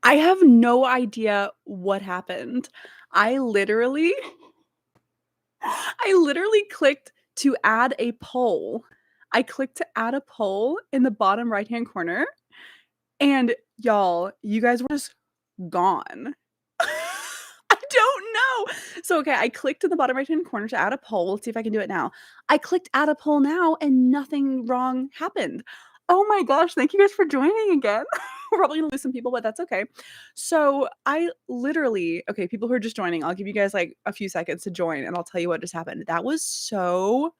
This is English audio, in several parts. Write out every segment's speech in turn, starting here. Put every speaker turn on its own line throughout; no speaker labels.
I have no idea what happened. I literally I literally clicked to add a poll. I clicked to add a poll in the bottom right-hand corner, and y'all, you guys were just gone. I don't know. So, okay, I clicked in the bottom right-hand corner to add a poll. Let's see if I can do it now. I clicked add a poll now, and nothing wrong happened. Oh my gosh, thank you guys for joining again. We're probably gonna lose some people, but that's okay. So I literally, okay, people who are just joining, I'll give you guys like a few seconds to join and I'll tell you what just happened. That was so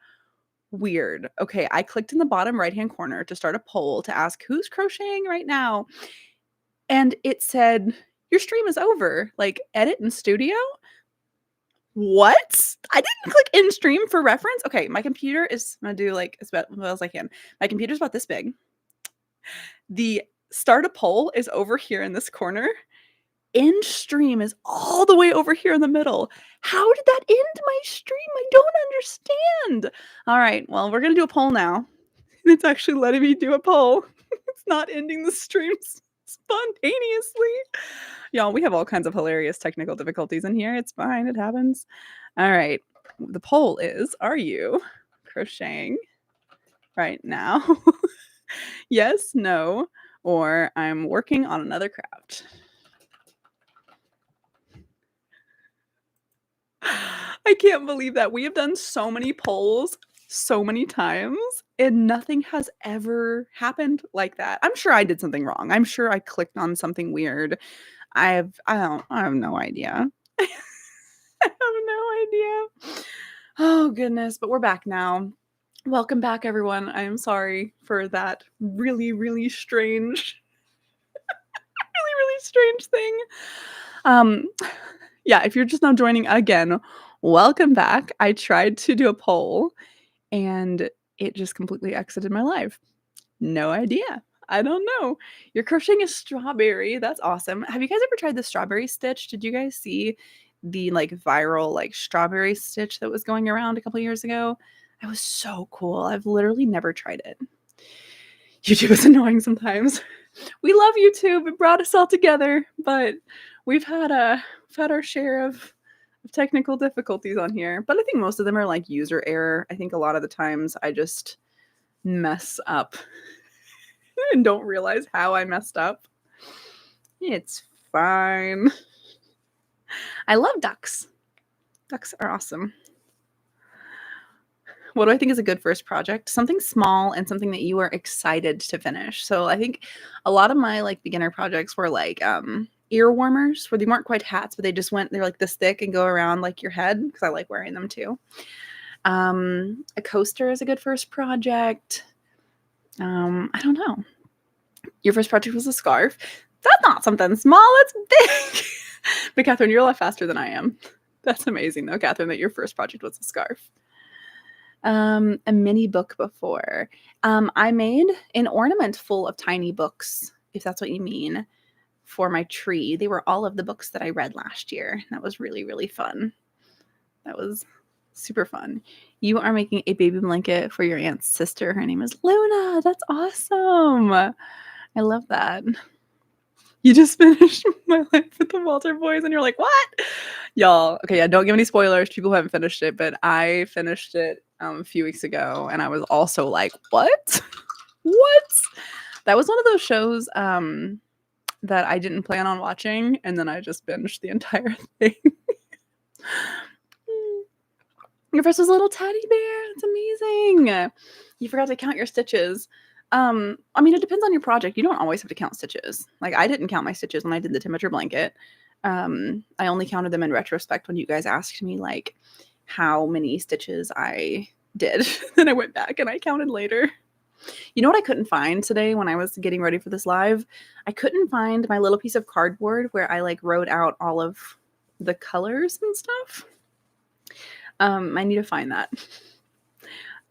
weird. Okay, I clicked in the bottom right-hand corner to start a poll to ask who's crocheting right now. And it said, your stream is over. Like, edit in studio? What? I didn't click in stream for reference. Okay, my computer is, I'm gonna do like as well as I can. My computer's about this big. The start a poll is over here in this corner. In stream is all the way over here in the middle. How did that end my stream? I don't understand. All right, well, we're gonna do a poll now. It's actually letting me do a poll. It's not ending the streams spontaneously. Y'all, we have all kinds of hilarious technical difficulties in here. It's fine, it happens. All right, the poll is, are you crocheting right now? Yes, no, or I'm working on another craft. I can't believe that. We have done so many polls so many times and nothing has ever happened like that. I'm sure I did something wrong. I'm sure I clicked on something weird. I have no idea. I have no idea. Oh goodness, but we're back now. Welcome back everyone. I am sorry for that really strange really strange thing. Yeah, if you're just now joining again, welcome back. I tried to do a poll and it just completely exited my life. No idea. I don't know. You're crocheting a strawberry. That's awesome. Have you guys ever tried the strawberry stitch? Did you guys see the like viral like strawberry stitch that was going around a couple years ago? That was so cool. I've literally never tried it. YouTube is annoying sometimes. We love YouTube. It brought us all together, but we've had our share of technical difficulties on here. But I think most of them are like user error. I think a lot of the times I just mess up and don't realize how I messed up. It's fine. I love ducks. Ducks are awesome. What do I think is a good first project? Something small and something that you are excited to finish. So I think a lot of my like beginner projects were like ear warmers, where they weren't quite hats, but they're like this thick and go around like your head because I like wearing them too. A coaster is a good first project. I don't know. Your first project was a scarf. That's not something small, it's big. But Catherine, you're a lot faster than I am. That's amazing though, Catherine, that your first project was a scarf. A mini book before. I made an ornament full of tiny books, if that's what you mean, for my tree. They were all of the books that I read last year. That was really fun. That was super fun. You are making a baby blanket for your aunt's sister. Her name is Luna. That's awesome. I love that. You just finished My Life with the Walter Boys and you're like, what? Y'all, okay, yeah, don't give any spoilers to people who haven't finished it, but I finished it a few weeks ago and I was also like, what? What? That was one of those shows that I didn't plan on watching and then I just binged the entire thing. Your first was a little teddy bear. It's amazing. You forgot to count your stitches. I mean, it depends on your project. You don't always have to count stitches. Like I didn't count my stitches when I did the temperature blanket. I only counted them in retrospect when you guys asked me like how many stitches I did. Then I went back and I counted later. You know what I couldn't find today when I was getting ready for this live? I couldn't find my little piece of cardboard where I like wrote out all of the colors and stuff. I need to find that.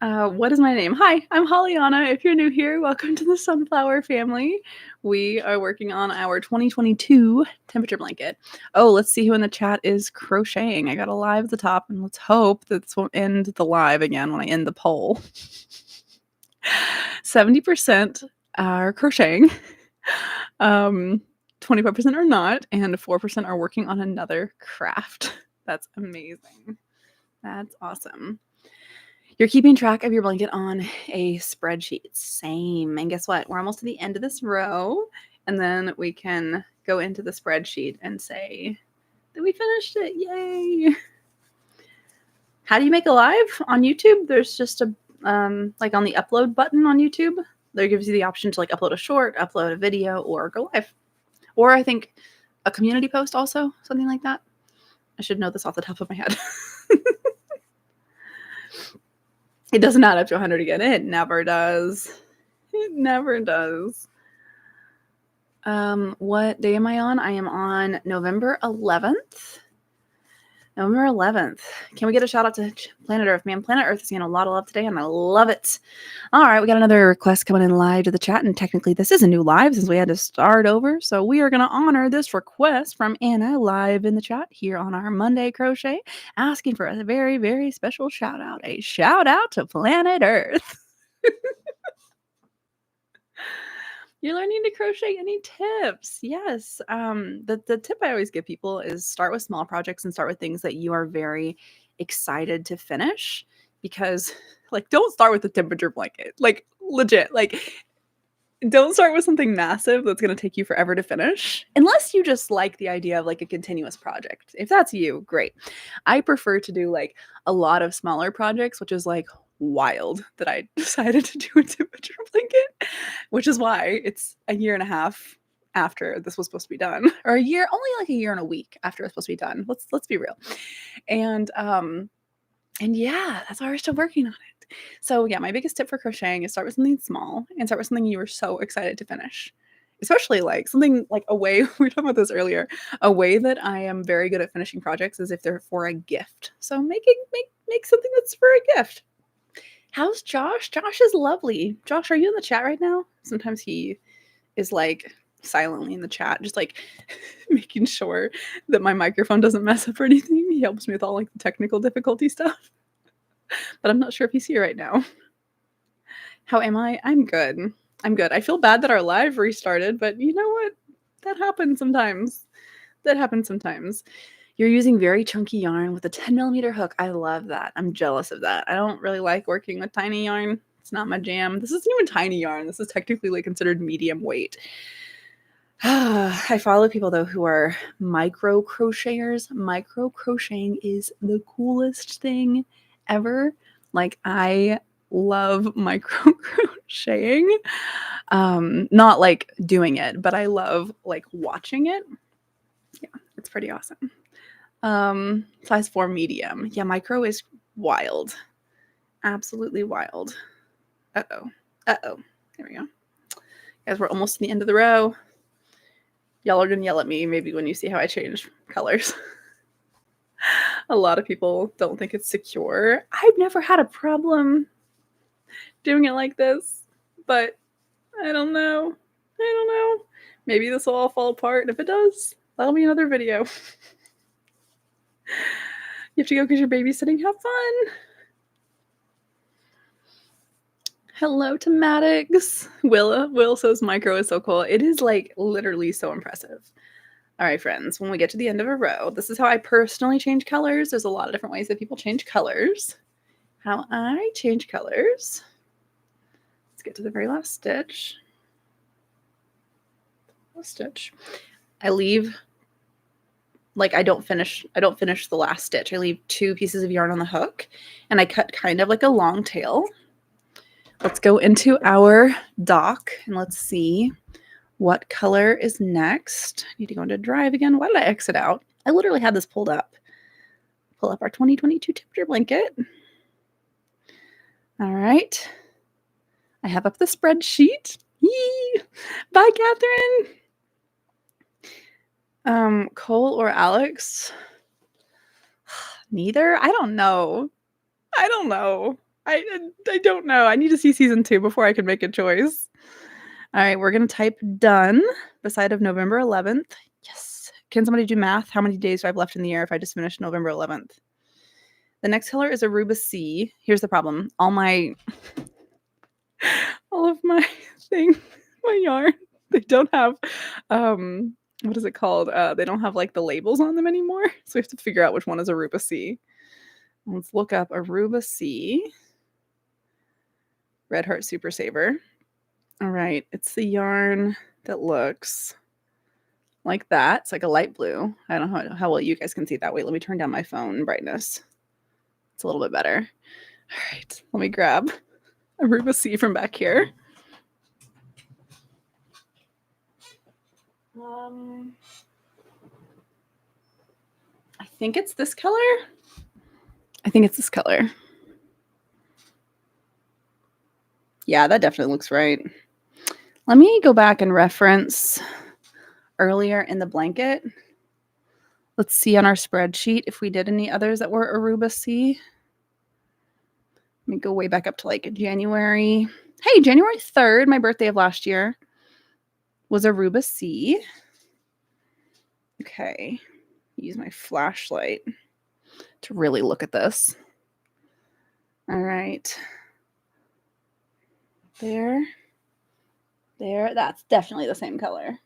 What is my name? Hi, I'm Hollyana. If you're new here, welcome to the Sunflower family. We are working on our 2022 temperature blanket. Oh, let's see who in the chat is crocheting. I got a live at the top, and let's hope that this won't end the live again when I end the poll. 70% are crocheting. 25% are not, and 4% are working on another craft. That's amazing. That's awesome. You're keeping track of your blanket on a spreadsheet. Same. And guess what? We're almost to the end of this row, and then we can go into the spreadsheet and say that we finished it. Yay! How do you make a live on YouTube? There's just a like on the upload button on YouTube. There gives you the option to like upload a short, upload a video, or go live. Or I think a community post also, something like that. I should know this off the top of my head. It doesn't add up to 100 again. It never does. It never does. What day am I on? I am on November 11th. November 11th. Can we get a shout out to Planet Earth? Man, Planet Earth is getting a lot of love today, and I love it. All right, we got another request coming in live to the chat, and technically this is a new live since we had to start over. So we are going to honor this request from Anna live in the chat here on our Monday Crochet, asking for a very, very special shout out. A shout out to Planet Earth. You're learning to crochet. Any tips? Yes. The tip I always give people is start with small projects and start with things that you are very excited to finish, because like don't start with the temperature blanket. Like legit, like don't start with something massive that's going to take you forever to finish, unless you just like the idea of like a continuous project. If that's you, great. I prefer to do like a lot of smaller projects, which is like wild that I decided to do a temperature blanket, which is why it's a year and a half after this was supposed to be done, or a year, only like a year and a week after it's supposed to be done. Let's be real. And yeah, that's why we're still working on it. So yeah, my biggest tip for crocheting is start with something small and start with something you were so excited to finish. Especially like something like a way, we were talking about this earlier, a way that I am very good at finishing projects is if they're for a gift. So make something that's for a gift. How's Josh? Josh is lovely. Josh, are you in the chat right now? Sometimes he is like silently in the chat, just like making sure that my microphone doesn't mess up or anything. He helps me with all like the technical difficulty stuff. But I'm not sure if he's here right now. How am I? I'm good. I'm good. I feel bad that our live restarted, but you know what? That happens sometimes. That happens sometimes. You're using very chunky yarn with a 10mm hook. I love that. I'm jealous of that. I don't really like working with tiny yarn. It's not my jam. This isn't even tiny yarn. This is technically like considered medium weight. I follow people though who are micro crocheters. Micro crocheting is the coolest thing ever. Like I love micro crocheting. Not like doing it, but I love like watching it. Yeah, it's pretty awesome. Size 4 medium. Yeah, micro is wild. Absolutely wild. Uh-oh. There we go. Guys, we're almost to the end of the row. Y'all are gonna yell at me maybe when you see how I change colors. A lot of people don't think it's secure. I've never had a problem doing it like this, but I don't know. Maybe this will all fall apart, and if it does, that'll be another video. You have to go because you're babysitting. Have fun. Hello to Maddox. Will says micro is so cool. It is like literally so impressive. All right, friends, when we get to the end of a row, this is how I personally change colors. There's a lot of different ways that people change colors. How I change colors. Let's get to the very last stitch. I leave, like I don't finish the last stitch. I leave 2 pieces of yarn on the hook and I cut kind of like a long tail. Let's go into our dock and let's see what color is next. I need to go into drive again. Why did I exit out? I literally had this pulled up. Pull up our 2022 temperature blanket. All right. I have up the spreadsheet. Yee! Bye, Catherine. Cole or Alex? Neither? I don't know. I don't know. I need to see season 2 before I can make a choice. All right, we're going to type done beside of November 11th. Yes. Can somebody do math? How many days do I have left in the year if I just finished November 11th? The next color is Aruba C. Here's the problem. All of my my yarn, they don't have what is it called? They don't have like the labels on them anymore. So we have to figure out which one is Aruba C. Let's look up Aruba C. Red Heart Super Saver. All right, it's the yarn that looks like that. It's like a light blue. I don't know how well you guys can see that. Wait, let me turn down my phone brightness. It's a little bit better. All right, let me grab Aruba C from back here. I think it's this color. I think it's this color. Yeah, that definitely looks right. Let me go back and reference earlier in the blanket. Let's see on our spreadsheet if we did any others that were Aruba C. Let me go way back up to like January. Hey, January 3rd, my birthday of last year, was Aruba C. Okay, use my flashlight to really look at this. All right. There. That's definitely the same color.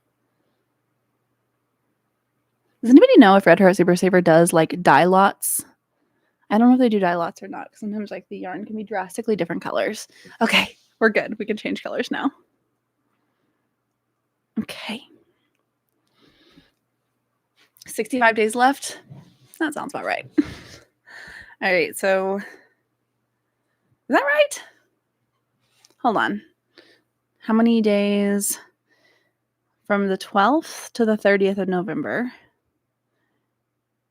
Does anybody know if Red Heart Super Saver does like dye lots? I don't know if they do dye lots or not, because sometimes like the yarn can be drastically different colors. Okay, we're good. We can change colors now. Okay. 65 days left. That sounds about right. All right, so is that right? Hold on. How many days from the 12th to the 30th of November?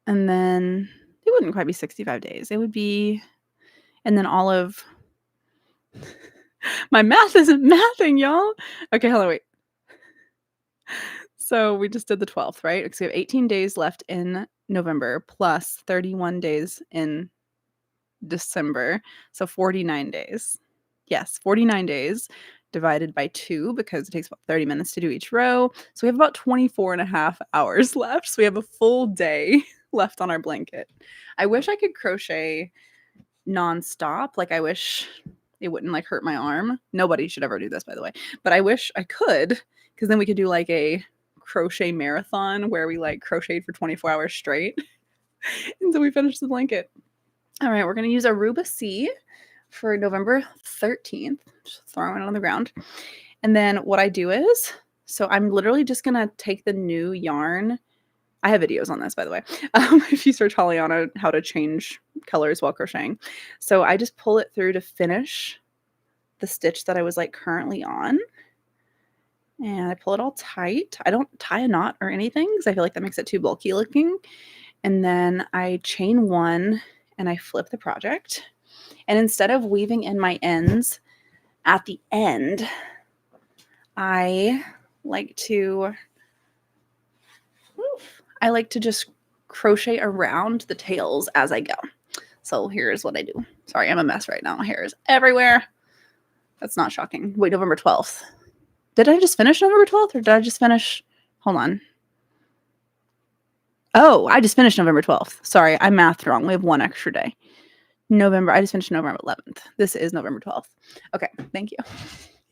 And then it wouldn't quite be 65 days. It would be, and then all of, my math isn't mathing, y'all. Okay, hold on, wait. So we just did the 12th, right? Because we have 18 days left in November plus 31 days in December. So 49 days. Yes, 49 days divided by 2 because it takes about 30 minutes to do each row. So we have about 24 and a half hours left. So we have a full day left on our blanket. I wish I could crochet nonstop. Like I wish it wouldn't like hurt my arm. Nobody should ever do this, by the way. But I wish I could, because then we could do like a crochet marathon where we like crocheted for 24 hours straight until we finish the blanket. All right, we're going to use Aruba C for November 13th. Just throwing it on the ground. And then what I do is, so I'm literally just going to take the new yarn. I have videos on this, by the way. If you search Hollyana, how to change colors while crocheting. So I just pull it through to finish the stitch that I was like currently on. And I pull it all tight. I don't tie a knot or anything because I feel like that makes it too bulky looking. And then I chain one and I flip the project. And instead of weaving in my ends at the end, I like to just crochet around the tails as I go. So here's what I do. Sorry, I'm a mess right now. Hair is everywhere. That's not shocking. Wait, November 12th. Did I just finish November 12th or did I just finish? Hold on. Oh, I just finished November 12th. Sorry, I mathed wrong. We have one extra day. I just finished November 11th. This is November 12th. Okay, thank you.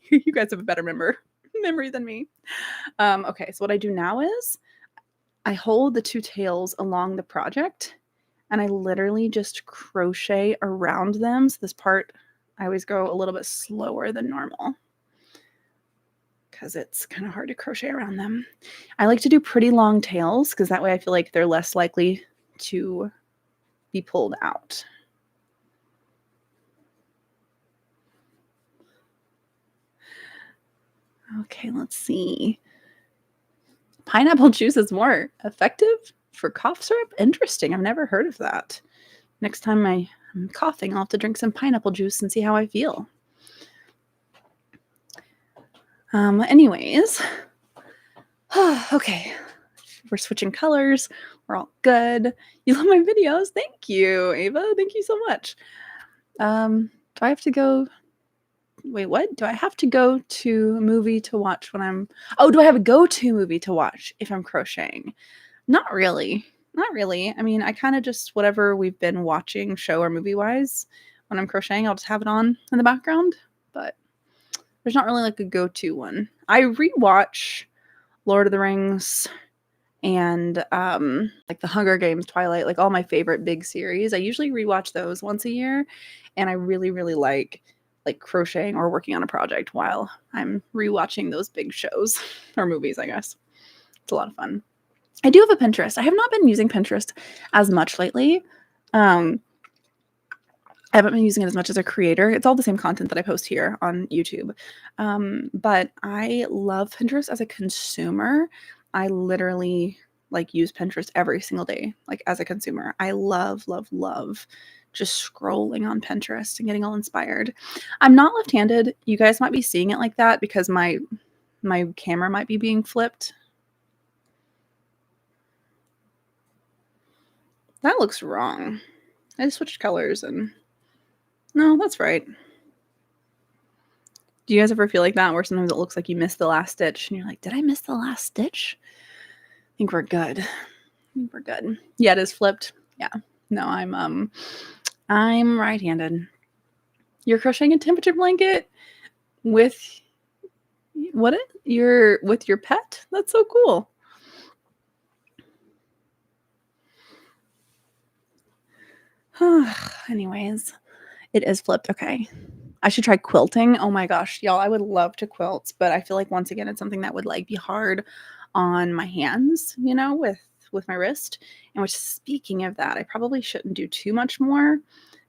You guys have a better memory than me. Okay, so what I do now is I hold the two tails along the project and I literally just crochet around them. So this part, I always go a little bit slower than normal because it's kind of hard to crochet around them. I like to do pretty long tails because that way I feel like they're less likely to be pulled out. Okay, let's see. Pineapple juice is more effective for cough syrup? Interesting. I've never heard of that. Next time I'm coughing, I'll have to drink some pineapple juice and see how I feel. Anyways. Okay. We're switching colors. We're all good. You love my videos? Thank you, Ava. Thank you so much. Do I have to go... Wait, what? Do I have to go to a movie to watch when I'm... Oh, do I have a go-to movie to watch if I'm crocheting? Not really. Not really. I mean, I kind of just, whatever we've been watching show or movie-wise, when I'm crocheting, I'll just have it on in the background. But there's not really like a go-to one. I rewatch Lord of the Rings and like the Hunger Games, Twilight, like all my favorite big series. I usually rewatch those once a year, and I really, really like crocheting or working on a project while I'm rewatching those big shows or movies, I guess. It's a lot of fun. I do have a Pinterest. I have not been using Pinterest as much lately. I haven't been using it as much as a creator. It's all the same content that I post here on YouTube. But I love Pinterest as a consumer. I literally like use Pinterest every single day, like as a consumer. I love, love, love just scrolling on Pinterest and getting all inspired. I'm not left-handed. You guys might be seeing it like that because my camera might be being flipped. That looks wrong. I just switched colors and no, that's right. Do you guys ever feel like that where sometimes it looks like you missed the last stitch and you're like, did I miss the last stitch? I think we're good. I think we're good. Yeah, it is flipped. Yeah. No, I'm right-handed. You're crocheting a temperature blanket with with your pet? That's so cool. Anyways, it is flipped. Okay. I should try quilting. Oh my gosh, y'all, I would love to quilt, but I feel like once again it's something that would like be hard on my hands, you know, with my wrist. And which, speaking of that, I probably shouldn't do too much more.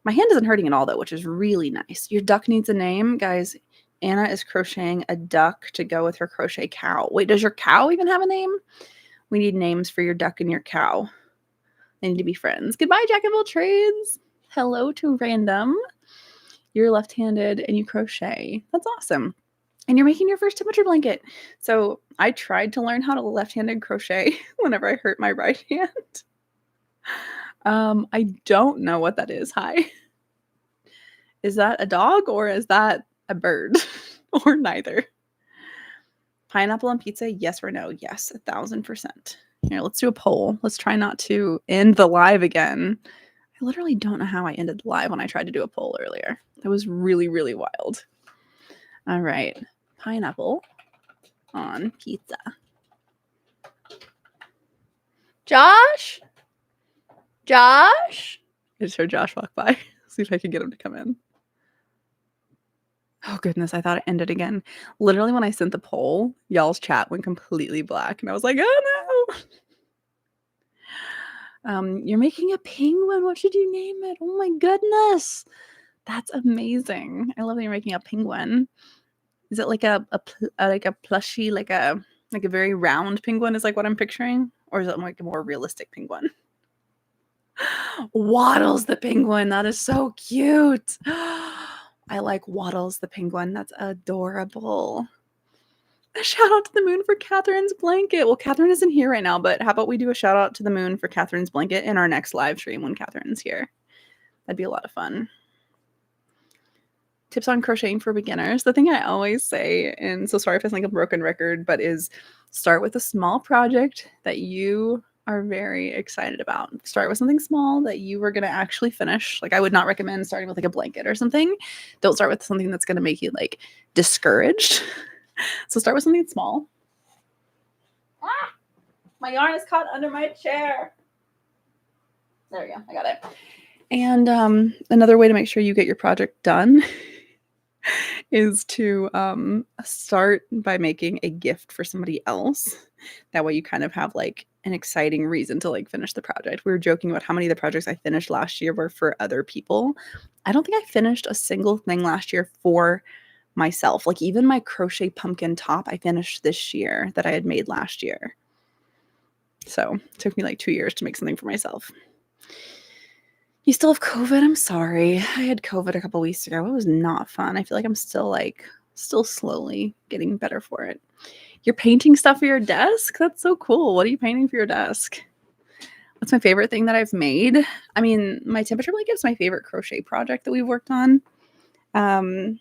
My hand isn't hurting at all though, which is really nice. Your duck needs a name, guys. Anna is crocheting a duck to go with her crochet cow. Wait, does your cow even have a name? We need names for your duck and your cow. They need to be friends. Goodbye, Jack of all trades. Hello to Random. You're left-handed and you crochet. That's awesome. And you're making your first temperature blanket. So I tried to learn how to left-handed crochet whenever I hurt my right hand. I don't know what that is. Hi. Is that a dog or is that a bird? Or neither? Pineapple on pizza, yes or no? Yes, 1,000%. Here, let's do a poll. Let's try not to end the live again. I literally don't know how I ended the live when I tried to do a poll earlier. That was really, really wild. All right. Pineapple on pizza. Josh? Josh? I just heard Josh walk by. See if I can get him to come in. Oh, goodness. I thought it ended again. Literally, when I sent the poll, y'all's chat went completely black. And I was like, oh, no. You're making a penguin. What should you name it? Oh, my goodness. That's amazing. I love that you're making a penguin. Is it like a plushie, like a very round penguin is like what I'm picturing? Or is it like a more realistic penguin? Waddles the penguin. That is so cute. I like Waddles the penguin. That's adorable. A shout out to the moon for Catherine's blanket. Well, Catherine isn't here right now, but how about we do a shout out to the moon for Catherine's blanket in our next live stream when Catherine's here? That'd be a lot of fun. Tips on crocheting for beginners. The thing I always say, and so sorry if I sound like a broken record, but is start with a small project that you are very excited about. Start with something small that you are going to actually finish. Like I would not recommend starting with like a blanket or something. Don't start with something that's going to make you like discouraged. So start with something small. Ah, my yarn is caught under my chair. There we go. I got it. And another way to make sure you get your project done is to start by making a gift for somebody else. That way you kind of have like an exciting reason to like finish the project. We were joking about how many of the projects I finished last year were for other people. I don't think I finished a single thing last year for myself. Like even my crochet pumpkin top I finished this year that I had made last year. So it took me like 2 years to make something for myself. You still have COVID? I'm sorry. I had COVID a couple weeks ago. It was not fun. I feel like I'm still slowly getting better for it. You're painting stuff for your desk? That's so cool. What are you painting for your desk? What's my favorite thing that I've made? I mean, my temperature blanket's my favorite crochet project that we've worked on. I don't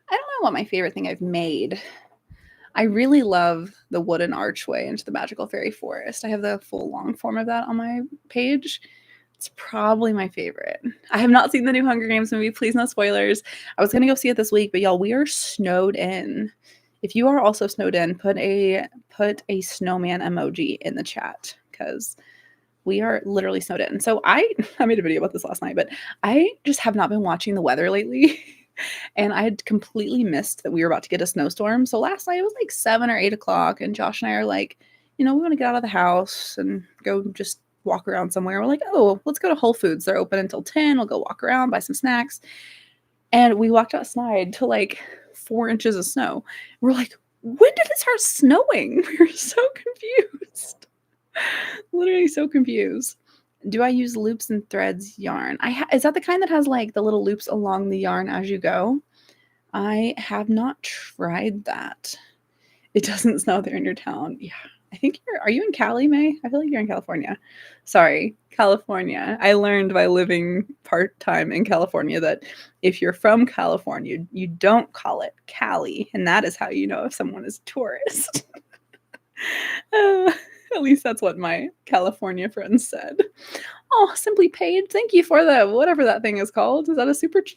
know what my favorite thing I've made. I really love the wooden archway into the magical fairy forest. I have the full long form of that on my page. It's probably my favorite. I have not seen the new Hunger Games movie. Please, no spoilers. I was going to go see it this week, but y'all, we are snowed in If you are also snowed in, put a snowman emoji in the chat because we are literally snowed in. So I made a video about this last night, but I just have not been watching the weather lately. And I had completely missed that we were about to get a snowstorm. So last night it was like 7 or 8 o'clock, and Josh and I are like, we want to get out of the house and go just walk around somewhere. We're like, oh, let's go to Whole Foods. They're open until 10. We'll go walk around, buy some snacks. And we walked outside to like 4 inches of snow. We're like, when did it start snowing? We were so confused. Literally so confused. Do I use loops and threads yarn? Is that the kind that has like the little loops along the yarn as you go? I have not tried that. It doesn't snow there in your town. Yeah. I think are you in Cali, May? I feel like you're in California. Sorry, California. I learned by living part-time in California that if you're from California, you don't call it Cali, and that is how you know if someone is a tourist. At least that's what my California friends said. Oh, Simply Paid. Thank you for the whatever that thing is called. Is that a super chat?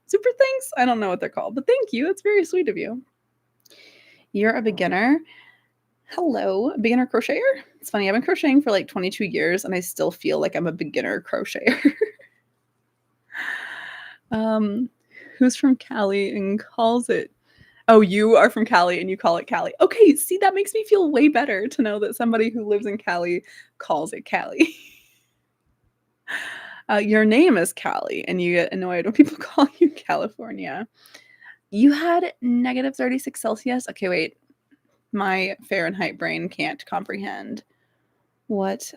Super things? I don't know what they're called, but thank you. It's very sweet of you. You're a beginner. Hello, beginner crocheter. It's funny. I've been crocheting for like 22 years, and I still feel like I'm a beginner crocheter. Who's from Cali and calls it? Oh, you are from Cali and you call it Cali. Okay, see, that makes me feel way better to know that somebody who lives in Cali calls it Cali. Your name is Cali, and you get annoyed when people call you California. You had negative 36 Celsius. Okay, wait. My Fahrenheit brain can't comprehend. What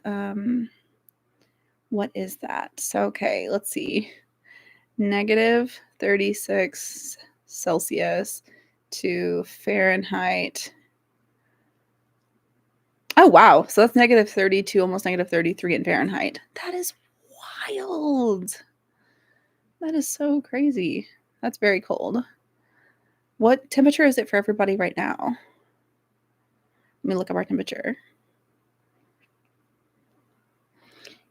is that? So, okay, let's see. Negative 36 Celsius to Fahrenheit. Oh, wow. So that's negative 32, almost negative 33 in Fahrenheit. That is wild. That is so crazy. That's very cold. What temperature is it for everybody right now? Let me look up our temperature.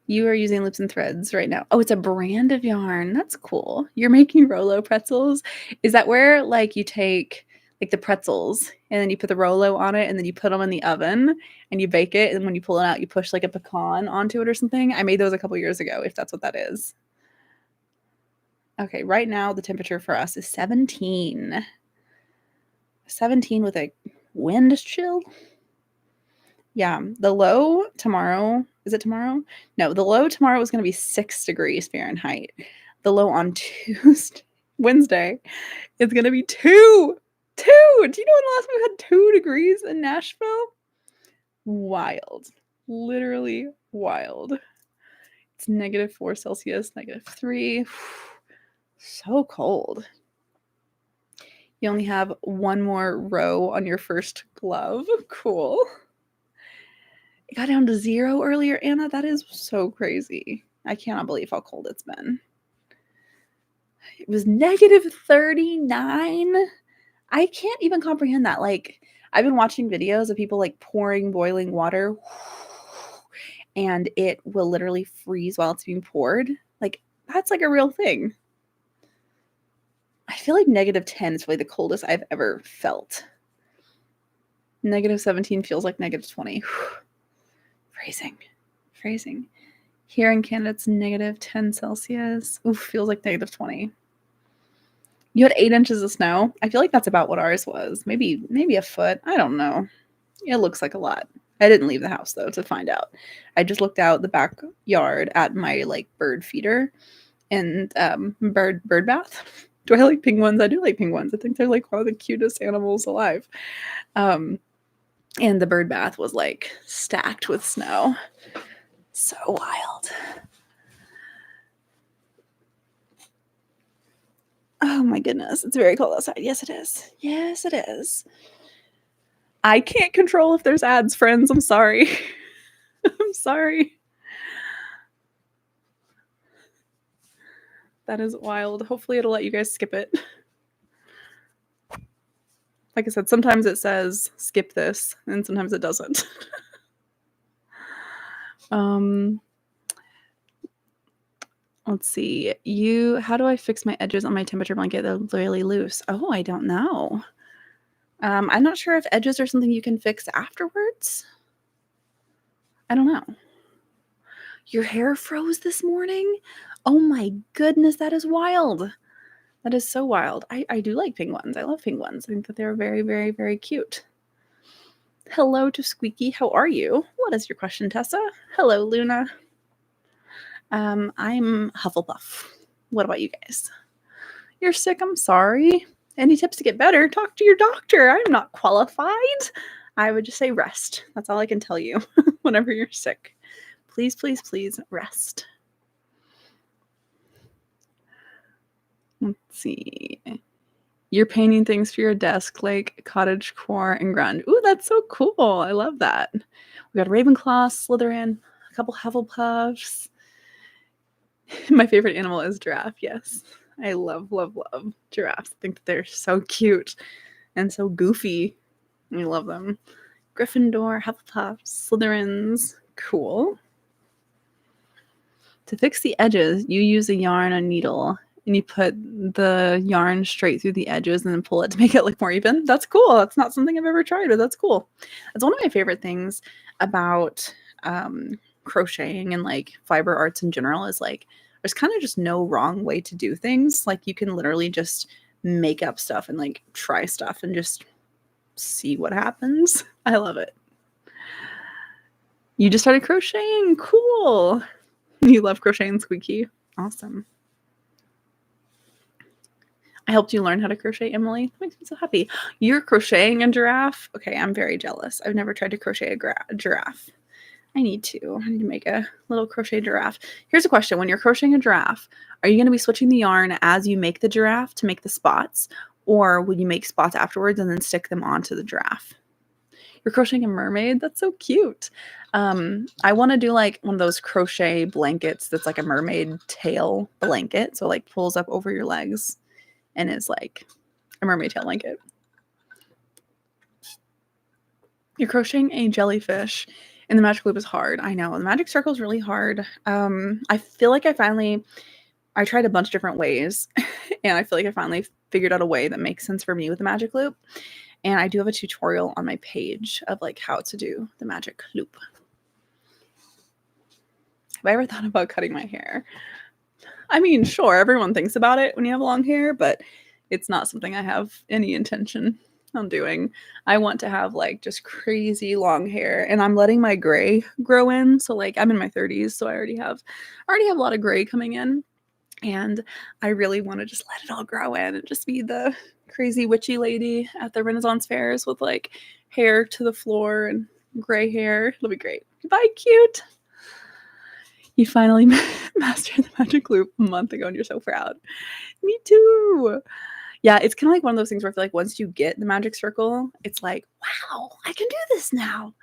You are using loops and threads right now. Oh, it's a brand of yarn. That's cool. You're making Rolo pretzels. Is that where like you take like the pretzels and then you put the Rolo on it and then you put them in the oven and you bake it, and when you pull it out, you push like a pecan onto it or something? I made those a couple years ago, if that's what that is. Okay, right now the temperature for us is 17. 17 with a wind chill. Yeah, the low tomorrow, is it tomorrow? No, the low tomorrow is going to be 6 degrees Fahrenheit. The low on Wednesday, is going to be 2. 2! Do you know when the last time we had 2 degrees in Nashville? Wild. Literally wild. It's negative 4 Celsius, negative 3. So cold. You only have one more row on your first glove. Cool. It got down to 0 earlier, Anna. That is so crazy. I cannot believe how cold it's been. It was negative 39. I can't even comprehend that. Like, I've been watching videos of people like pouring boiling water and it will literally freeze while it's being poured. Like, that's like a real thing. I feel like negative 10 is really the coldest I've ever felt. Negative 17 feels like negative 20. Phrasing. Here in Canada, it's negative 10 Celsius. Oof, feels like negative 20. You had 8 inches of snow. I feel like that's about what ours was. Maybe a foot. I don't know. It looks like a lot. I didn't leave the house though to find out. I just looked out the backyard at my like bird feeder and bird bath. Do I like penguins? I do like penguins. I think they're like one of the cutest animals alive. And the bird bath was like stacked with snow. So wild. Oh my goodness. It's very cold outside. Yes, it is. Yes, it is. I can't control if there's ads, friends. I'm sorry. I'm sorry. That is wild. Hopefully it'll let you guys skip it. Like I said, sometimes it says skip this and sometimes it doesn't. Let's see. How do I fix my edges on my temperature blanket? They're really loose. Oh, I don't know. I'm not sure if edges are something you can fix afterwards. I don't know. Your hair froze this morning? Oh my goodness, that is wild. That is so wild. I do like penguins. I love penguins. I think that they're very, very, very cute. Hello to Squeaky. How are you? What is your question, Tessa? Hello, Luna. I'm Hufflepuff. What about you guys? You're sick? I'm sorry. Any tips to get better? Talk to your doctor. I'm not qualified. I would just say rest. That's all I can tell you whenever you're sick. Please, please, please rest. Let's see. You're painting things for your desk like cottagecore and grunge. Ooh, that's so cool. I love that. We got Ravenclaw, Slytherin, a couple Hufflepuffs. My favorite animal is giraffe. Yes. I love, love, love giraffes. I think that they're so cute and so goofy. I love them. Gryffindor, Hufflepuffs, Slytherins. Cool. To fix the edges, you use a yarn and needle, and you put the yarn straight through the edges and then pull it to make it look more even. That's cool. That's not something I've ever tried, but that's cool. That's one of my favorite things about crocheting and like fiber arts in general is like there's kind of just no wrong way to do things. Like you can literally just make up stuff and like try stuff and just see what happens. I love it. You just started crocheting. Cool. You love crocheting, Squeaky. Awesome. I helped you learn how to crochet, Emily. That makes me so happy. You're crocheting a giraffe? Okay, I'm very jealous. I've never tried to crochet a giraffe. I need to make a little crochet giraffe. Here's a question. When you're crocheting a giraffe, are you going to be switching the yarn as you make the giraffe to make the spots? Or will you make spots afterwards and then stick them onto the giraffe? You're crocheting a mermaid? That's so cute. I want to do like one of those crochet blankets that's like a mermaid tail blanket. So like pulls up over your legs and is like a mermaid tail blanket. You're crocheting a jellyfish. And the magic loop is hard. I know. The magic circle is really hard. I feel like I tried a bunch of different ways. And I feel like I finally figured out a way that makes sense for me with the magic loop. And I do have a tutorial on my page of like how to do the magic loop. Have I ever thought about cutting my hair? I mean, sure, everyone thinks about it when you have long hair, but it's not something I have any intention on doing. I want to have like just crazy long hair, and I'm letting my gray grow in. So like I'm in my 30s, so I already have a lot of gray coming in, and I really want to just let it all grow in and just be the crazy witchy lady at the Renaissance fairs with like hair to the floor and gray hair. It'll be great. Bye, cute. You finally mastered the magic loop a month ago and you're so proud. Me too. Yeah, it's kind of like one of those things where I feel like once you get the magic circle, it's like, wow, I can do this now.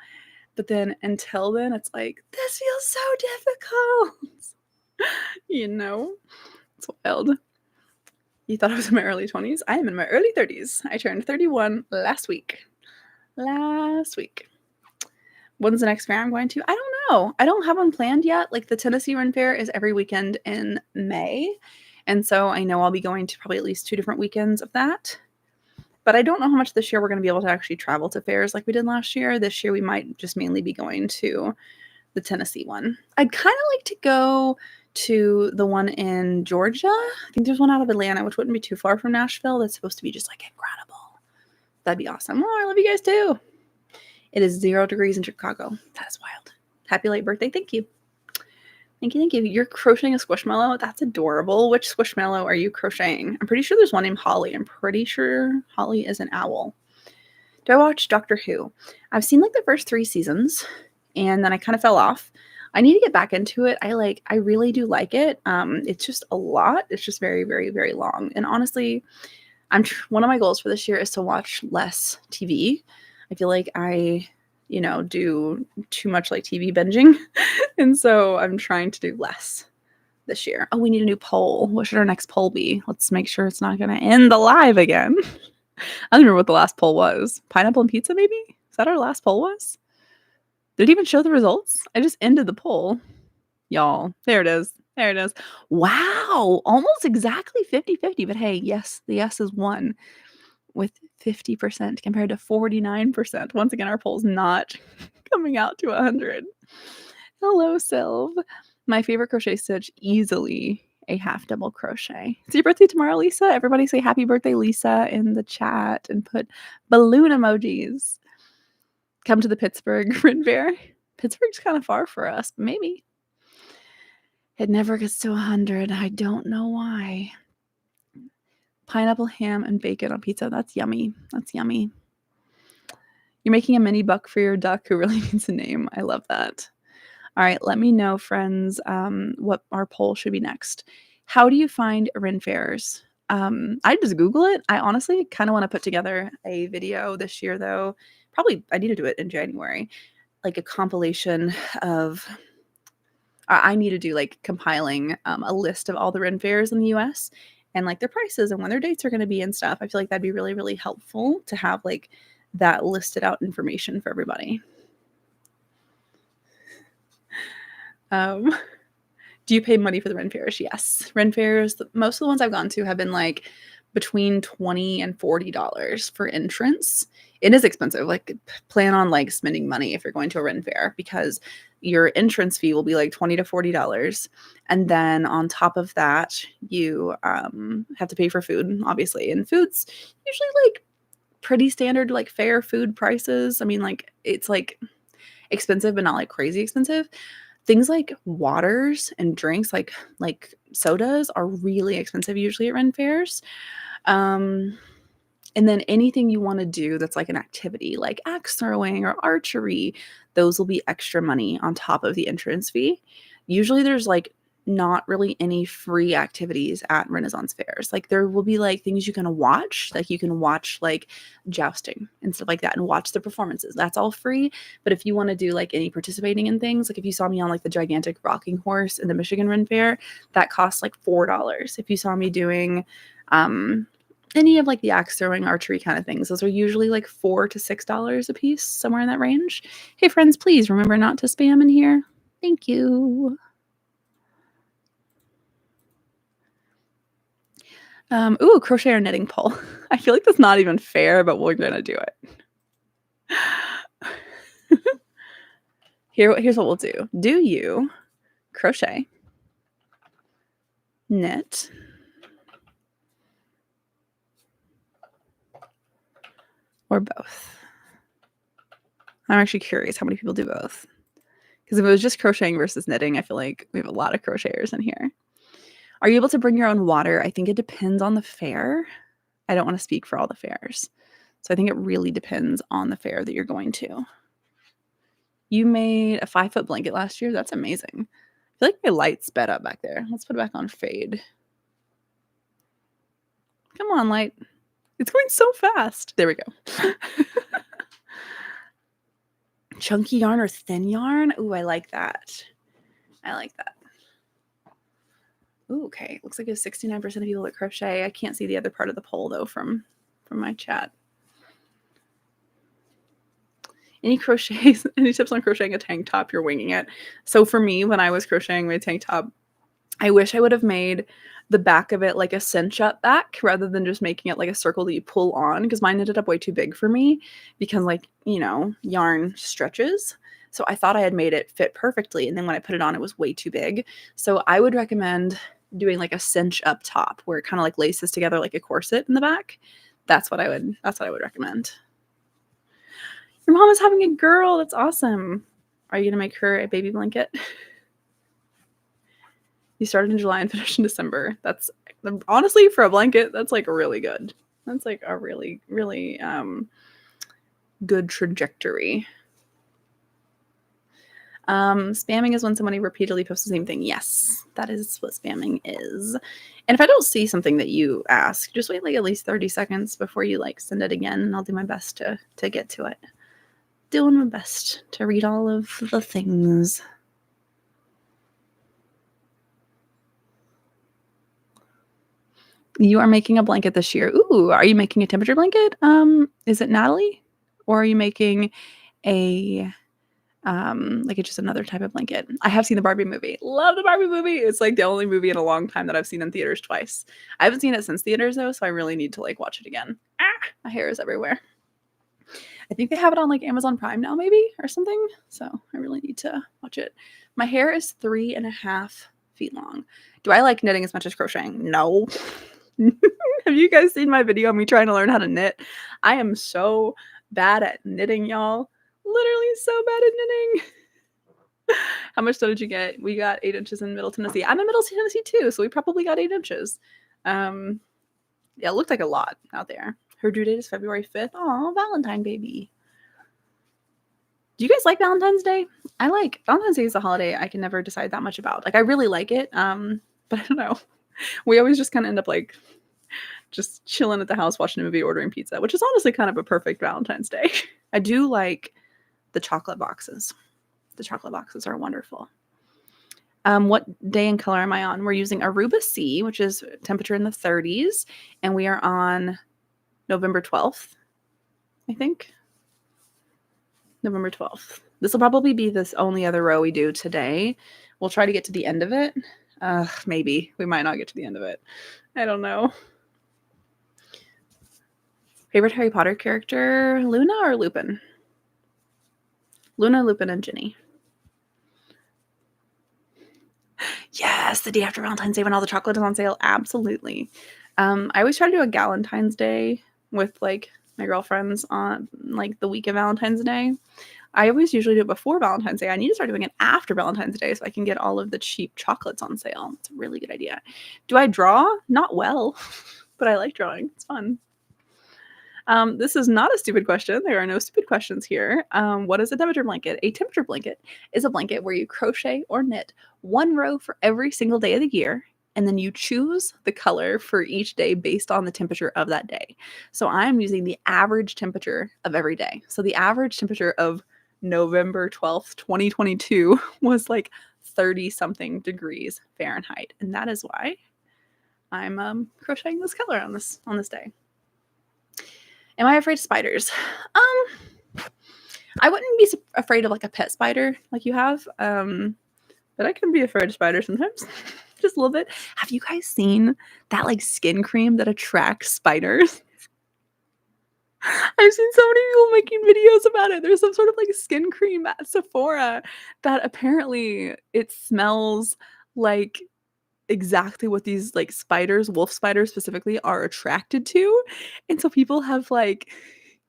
But then until then, it's like, this feels so difficult. You know, it's wild. You thought I was in my early 20s? I am in my early 30s. I turned 31 last week. When's the next fair I'm going to? I don't know. I don't have one planned yet. Like the Tennessee Run Fair is every weekend in May. And so I know I'll be going to probably at least 2 different weekends of that. But I don't know how much this year we're going to be able to actually travel to fairs like we did last year. This year we might just mainly be going to the Tennessee one. I'd kind of like to go to the one in Georgia. I think there's one out of Atlanta, which wouldn't be too far from Nashville. That's supposed to be just like incredible. That'd be awesome. Oh, I love you guys too. It is 0 degrees in Chicago. That is wild. Happy late birthday. Thank you. Thank you. You're crocheting a squishmallow? That's adorable. Which squishmallow are you crocheting? I'm pretty sure there's one named Holly. I'm pretty sure Holly is an owl. Do I watch Doctor Who? I've seen like the first 3 seasons and then I kind of fell off. I need to get back into it. I really do like it. It's just a lot. It's just very, very, very long. And honestly, one of my goals for this year is to watch less TV. I feel like I, do too much like TV binging. And so I'm trying to do less this year. Oh, we need a new poll. What should our next poll be? Let's make sure it's not going to end the live again. I don't remember what the last poll was. Pineapple and pizza, maybe? Is that our last poll was? Did it even show the results? I just ended the poll. Y'all, there it is. There it is. Wow. Almost exactly 50-50. But hey, yes, the yeses won. with 50% compared to 49%. Once again, our poll's not coming out to 100. Hello, Sylv. My favorite crochet stitch, easily a half double crochet. It's your birthday tomorrow, Lisa. Everybody say happy birthday, Lisa, in the chat and put balloon emojis. Come to the Pittsburgh Rin Fair. Pittsburgh's kind of far for us, but maybe. It never gets to 100. I don't know why. Pineapple, ham, and bacon on pizza. That's yummy. That's yummy. You're making a mini buck for your duck who really needs a name. I love that. All right, let me know, friends, what our poll should be next. How do you find Rin fairs? I just Google it. I honestly kind of want to put together a video this year, though. Probably I need to do it in January, like a compilation of. I need to do like compiling a list of all the Rin fairs in the U.S. and like their prices and when their dates are going to be and stuff. I feel like that'd be really, really helpful to have like that listed out information for everybody. Do you pay money for the Ren fairs? Yes. Ren fairs, most of the ones I've gone to have been like between $20 and $40 for entrance. It is expensive. Like plan on like spending money if you're going to a Ren fair because your entrance fee will be like $20 to $40. And then on top of that, you have to pay for food, obviously. And food's usually like pretty standard, like fair food prices. I mean, like it's like expensive, but not like crazy expensive. Things like waters and drinks, like sodas, are really expensive usually at Ren fairs. And then anything you want to do that's like an activity, like axe throwing or archery, those will be extra money on top of the entrance fee. Usually there's like not really any free activities at Renaissance fairs. Like there will be like things you can watch, like you can watch like jousting and stuff like that and watch the performances. That's all free. But if you want to do like any participating in things, like if you saw me on like the gigantic rocking horse in the Michigan Ren Fair, that costs like $4. If you saw me doing any of like the axe throwing, archery kind of things, those are usually like $4 to $6 a piece, somewhere in that range. Hey friends, please remember not to spam in here. Thank you. Ooh, crochet or knitting poll. I feel like that's not even fair, but we're gonna do it. Here's what we'll do. Do you crochet, knit, or both? I'm actually curious how many people do both. Because if it was just crocheting versus knitting, I feel like we have a lot of crocheters in here. Are you able to bring your own water? I think it depends on the fair. I don't want to speak for all the fairs. So I think it really depends on the fair that you're going to. You made a 5-foot blanket last year. That's amazing. I feel like my light sped up back there. Let's put it back on fade. Come on, light. It's going so fast. There we go. Chunky yarn or thin yarn? Ooh, I like that. I like that. Ooh, okay. Looks like it's 69% of people that crochet. I can't see the other part of the poll though from my chat. Any crochets, any tips on crocheting a tank top? You're winging it. So for me, when I was crocheting my tank top, I wish I would have made the back of it like a cinch up back rather than just making it like a circle that you pull on, because mine ended up way too big for me because, like, you know, yarn stretches. So I thought I had made it fit perfectly, and then when I put it on, it was way too big. So I would recommend doing like a cinch up top where it kind of like laces together like a corset in the back. That's what I would recommend. Your mom is having a girl. That's awesome. Are you going to make her a baby blanket? You started in July and finished in December. That's honestly, for a blanket, that's like really good. That's like a really, really good trajectory. Spamming is when somebody repeatedly posts the same thing. Yes, that is what spamming is. And if I don't see something that you ask, just wait like at least 30 seconds before you like send it again, and I'll do my best to get to it. Doing my best to read all of the things. You are making a blanket this year. Ooh, are you making a temperature blanket? Is it Natalie? Or are you making a like it's just another type of blanket? I have seen the Barbie movie. Love the Barbie movie. It's like the only movie in a long time that I've seen in theaters twice. I haven't seen it since theaters though, so I really need to like watch it again. My hair is everywhere. I think they have it on like Amazon Prime now, maybe, or something. So I really need to watch it. My hair is 3.5 feet long. Do I like knitting as much as crocheting? No. Have you guys seen my video of me trying to learn how to knit? I am so bad at knitting, y'all. Literally so bad at knitting. How much snow did you get? We got 8 inches in Middle Tennessee. I'm in Middle Tennessee too, so we probably got 8 inches. Yeah, it looked like a lot out there. Her due date is February 5th. Oh, Valentine baby. Do you guys like Valentine's Day? I like Valentine's Day is a holiday I can never decide that much about. Like I really like it, but I don't know. We always just kind of end up like just chilling at the house watching a movie, ordering pizza, which is honestly kind of a perfect Valentine's Day. I do like the chocolate boxes. The chocolate boxes are wonderful. What day and color am I on? We're using Aruba C, which is temperature in the 30s, and we are on November 12th, I think. November 12th. This will probably be this only other row we do today. We'll try to get to the end of it. Maybe. We might not get to the end of it. I don't know. Favorite Harry Potter character, Luna or Lupin? Luna, Lupin, and Ginny. Yes, the day after Valentine's Day when all the chocolate is on sale. Absolutely. I always try to do a Galentine's Day with like my girlfriends on like the week of Valentine's Day. I always usually do it before Valentine's Day. I need to start doing it after Valentine's Day so I can get all of the cheap chocolates on sale. It's a really good idea. Do I draw? Not well, but I like drawing. It's fun. This is not a stupid question. There are no stupid questions here. What is a temperature blanket? A temperature blanket is a blanket where you crochet or knit one row for every single day of the year, and then you choose the color for each day based on the temperature of that day. So I'm using the average temperature of every day. So the average temperature of November 12th, 2022 was like 30 something degrees Fahrenheit. And that is why I'm crocheting this color on this day. Am I afraid of spiders? I wouldn't be afraid of like a pet spider like you have, but I can be afraid of spiders sometimes, just a little bit. Have you guys seen that like skin cream that attracts spiders? I've seen so many people making videos about it. There's some sort of like skin cream at Sephora that apparently it smells like exactly what these like spiders, wolf spiders specifically, are attracted to. And so people have like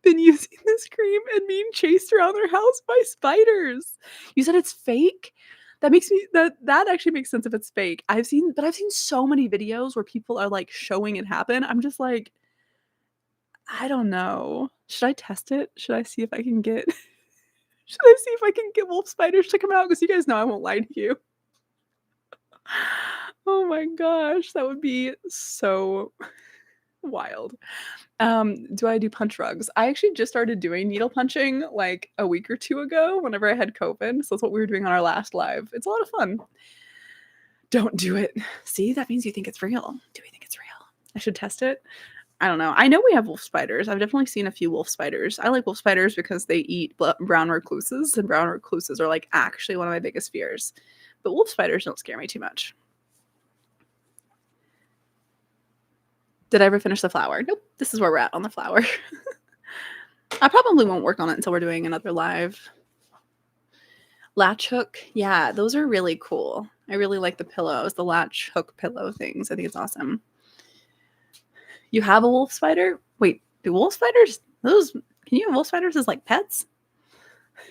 been using this cream and being chased around their house by spiders. You said it's fake? That makes me that actually makes sense if it's fake. I've seen so many videos where people are like showing it happen. I'm just like, I don't know. Should I test it? Should I see if I can get wolf spiders to come out? Because you guys know I won't lie to you. Oh my gosh, that would be so wild. Do I do punch rugs? I actually just started doing needle punching like a week or two ago whenever I had COVID. So that's what we were doing on our last live. It's a lot of fun. Don't do it. See, that means you think it's real. Do we think it's real? I should test it. I don't know. I know we have wolf spiders. I've definitely seen a few wolf spiders. I like wolf spiders because they eat brown recluses, and brown recluses are like actually one of my biggest fears. But wolf spiders don't scare me too much. Did I ever finish the flower? Nope. This is where we're at on the flower. I probably won't work on it until we're doing another live. Latch hook. Yeah, those are really cool. I really like the pillows, the latch hook pillow things. I think it's awesome. You have a wolf spider? Wait, do wolf spiders, can you have wolf spiders as like pets?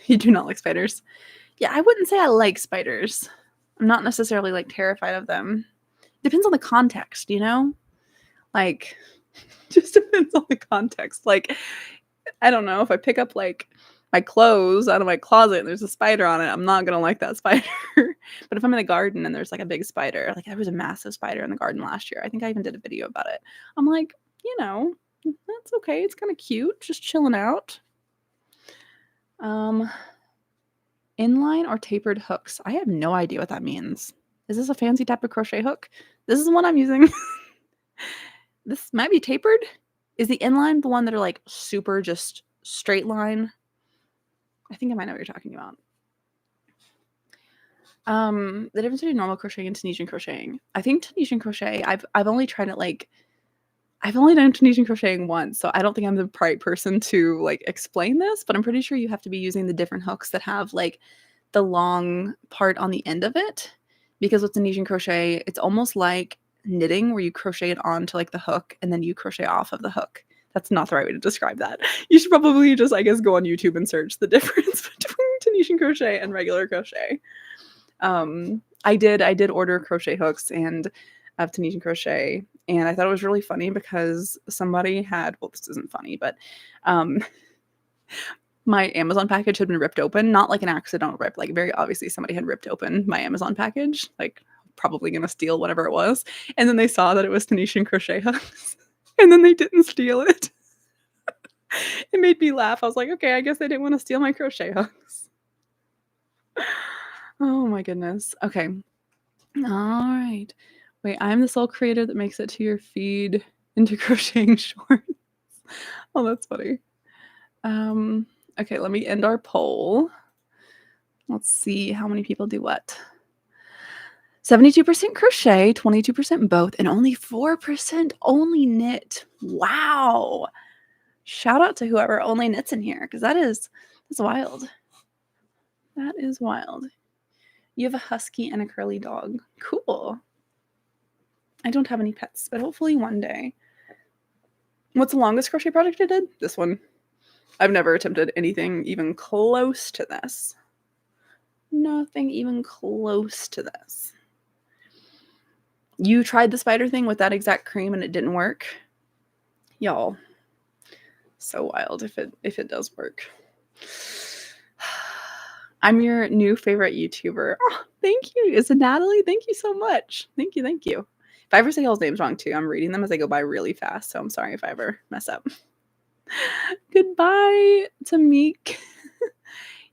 You do not like spiders. Yeah, I wouldn't say I like spiders. I'm not necessarily like terrified of them. Depends on the context, you know? Like, just depends on the context. Like, I don't know, if I pick up like my clothes out of my closet and there's a spider on it, I'm not gonna like that spider. But if I'm in the garden and there's like a big spider, like there was a massive spider in the garden last year. I think I even did a video about it. I'm like, you know, that's okay. It's kind of cute, just chilling out. Inline or tapered hooks? I have no idea what that means. Is this a fancy type of crochet hook? This is the one I'm using. This might be tapered. Is the inline the one that are like super just straight line? I think I might know what you're talking about. The difference between normal crocheting and Tunisian crocheting. I think Tunisian crochet, I've only tried it like I've only done Tunisian crocheting once, so I don't think I'm the right person to, like, explain this, but I'm pretty sure you have to be using the different hooks that have, like, the long part on the end of it, because with Tunisian crochet, it's almost like knitting where you crochet it onto, like, the hook, and then you crochet off of the hook. That's not the right way to describe that. You should probably just, I guess, go on YouTube and search the difference between Tunisian crochet and regular crochet. I did order crochet hooks and of Tunisian crochet, and I thought it was really funny because somebody had, well, this isn't funny, but um, my Amazon package had been ripped open, not like an accidental rip, like very obviously somebody had ripped open my Amazon package, like probably gonna steal whatever it was, and then they saw that it was Tunisian crochet hooks, and then they didn't steal it. It made me laugh. I was like, okay, I guess they didn't want to steal my crochet hooks. Oh my goodness. Okay. All right. Wait, I'm the sole creator that makes it to your feed into crocheting shorts. Oh, that's funny. Okay, let me end our poll. Let's see how many people do what. 72% crochet, 22% both, and only 4% only knit. Wow. Shout out to whoever only knits in here, because that's wild. That is wild. You have a husky and a curly dog. Cool. I don't have any pets, but hopefully one day. What's the longest crochet project I did? This one. I've never attempted anything even close to this. Nothing even close to this. You tried the spider thing with that exact cream and it didn't work? Y'all. So wild if it does work. I'm your new favorite YouTuber. Oh, thank you. Is it Natalie? Thank you so much. Thank you. Thank you. If I ever say y'all's names wrong too, I'm reading them as they go by really fast, so I'm sorry if I ever mess up. Goodbye, Tamik.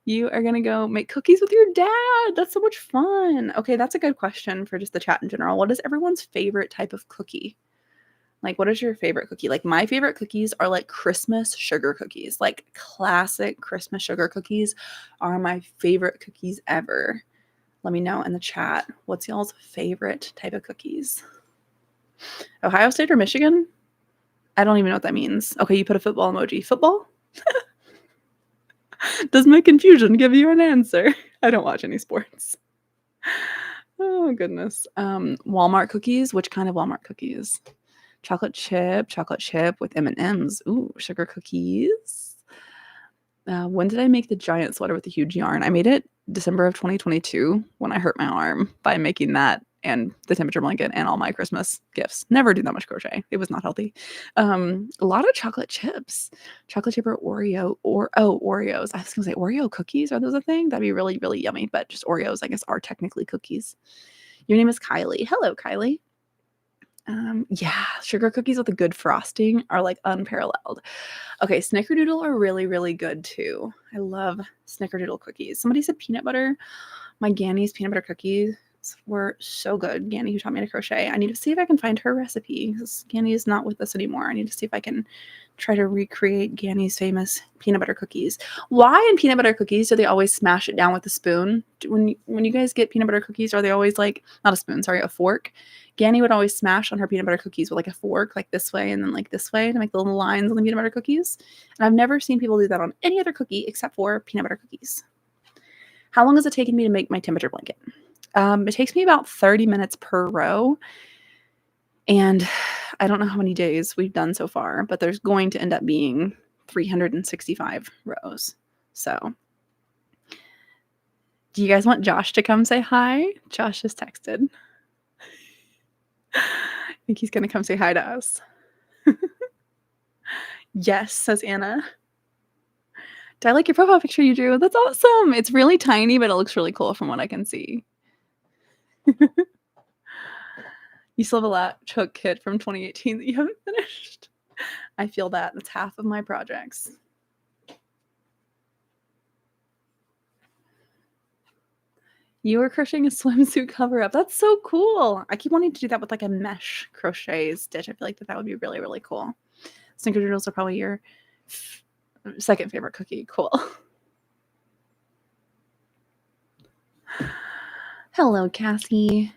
You are going to go make cookies with your dad. That's so much fun. Okay, that's a good question for just the chat in general. What is everyone's favorite type of cookie? Like, what is your favorite cookie? Like, my favorite cookies are like Christmas sugar cookies. Like, classic Christmas sugar cookies are my favorite cookies ever. Let me know in the chat. What's y'all's favorite type of cookies? Ohio State or Michigan? I don't even know what that means. Okay, you put a football emoji. Football? Does my confusion give you an answer? I don't watch any sports. Oh, goodness. Walmart cookies. Which kind of Walmart cookies? Chocolate chip with M&Ms. Ooh, sugar cookies. When did I make the giant sweater with the huge yarn? I made it December of 2022 when I hurt my arm by making that and the temperature blanket and all my Christmas gifts. Never do that much crochet. It was not healthy. A lot of chocolate chips. Chocolate chip or Oreo or Oreos. I was gonna say Oreo cookies. Are those a thing? That'd be really, really yummy. But just Oreos, I guess, are technically cookies. Your name is Kylie. Hello, Kylie. Yeah, sugar cookies with a good frosting are like unparalleled. Okay, snickerdoodle are really, really good too. I love snickerdoodle cookies. Somebody said peanut butter. My Ganny's peanut butter cookies were so good. Ganny, who taught me to crochet. I need to see if I can find her recipe because Ganny is not with us anymore. I need to see if I can try to recreate Ganny's famous peanut butter cookies. Why in peanut butter cookies do they always smash it down with a spoon? When you guys get peanut butter cookies, are they always like, not a spoon, sorry, a fork? Ganny would always smash on her peanut butter cookies with like a fork, like this way and then like this way to make the little lines on the peanut butter cookies. And I've never seen people do that on any other cookie except for peanut butter cookies. How long has it taken me to make my temperature blanket? It takes me about 30 minutes per row. And I don't know how many days we've done so far, but there's going to end up being 365 rows. So do you guys want Josh to come say hi? Josh has texted. I think he's going to come say hi to us. Yes, says Anna. Do I like your profile picture you drew? That's awesome. It's really tiny, but it looks really cool from what I can see. You still have a latch hook kit from 2018 that you haven't finished. I feel that. That's half of my projects. You were crocheting a swimsuit cover up. That's so cool. I keep wanting to do that with like a mesh crochet stitch. I feel like that would be really, really cool. Snickerdoodles are probably your second favorite cookie. Cool. Hello, Cassie.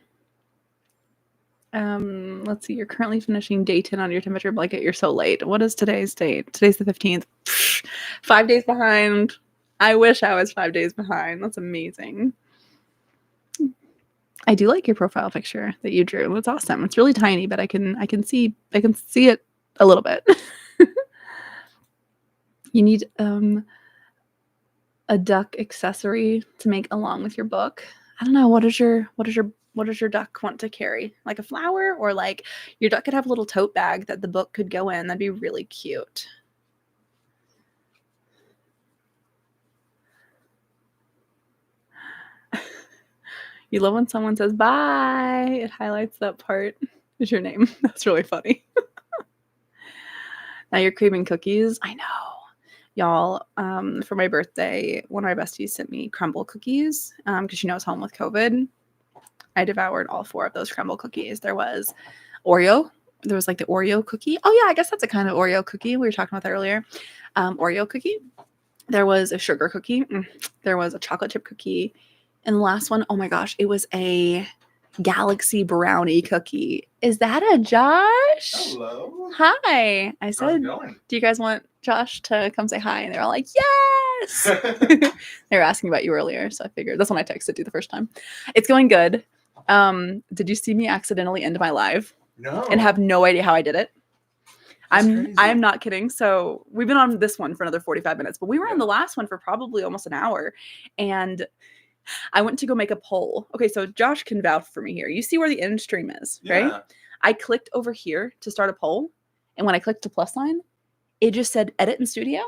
Let's see. You're currently finishing day 10 on your temperature blanket. You're so late. What is today's date? Today's the 15th. 5 days behind. I wish I was 5 days behind. That's amazing. I do like your profile picture that you drew. It's awesome. It's really tiny, but I can see it a little bit. You need a duck accessory to make along with your book. I don't know. What does your duck want to carry? Like a flower, or like your duck could have a little tote bag that the book could go in. That'd be really cute. You love when someone says bye. It highlights that part. Is your name? That's really funny. Now you're craving cookies. I know. Y'all, for my birthday, one of my besties sent me crumble cookies because she knows home with COVID. I devoured all 4 of those crumble cookies. There was Oreo. There was like the Oreo cookie. Oh yeah, I guess that's a kind of Oreo cookie. We were talking about that earlier. Oreo cookie. There was a sugar cookie. There was a chocolate chip cookie. And the last one, oh my gosh, it was a galaxy brownie cookie. Is that a Josh?
Hello.
Hi. I said, do you guys want Josh to come say hi? And they were all like, yes. They were asking about you earlier, so I figured that's when I texted you the first time. It's going good. Did you see me accidentally end my live?
No.
And have no idea how I did it?
Crazy.
I'm not kidding. So we've been on this one for another 45 minutes, but we were on the last one for probably almost an hour. And I went to go make a poll. Okay, so Josh can vouch for me here. You see where the end stream is, right? I clicked over here to start a poll. And when I clicked the plus sign, it just said edit in studio.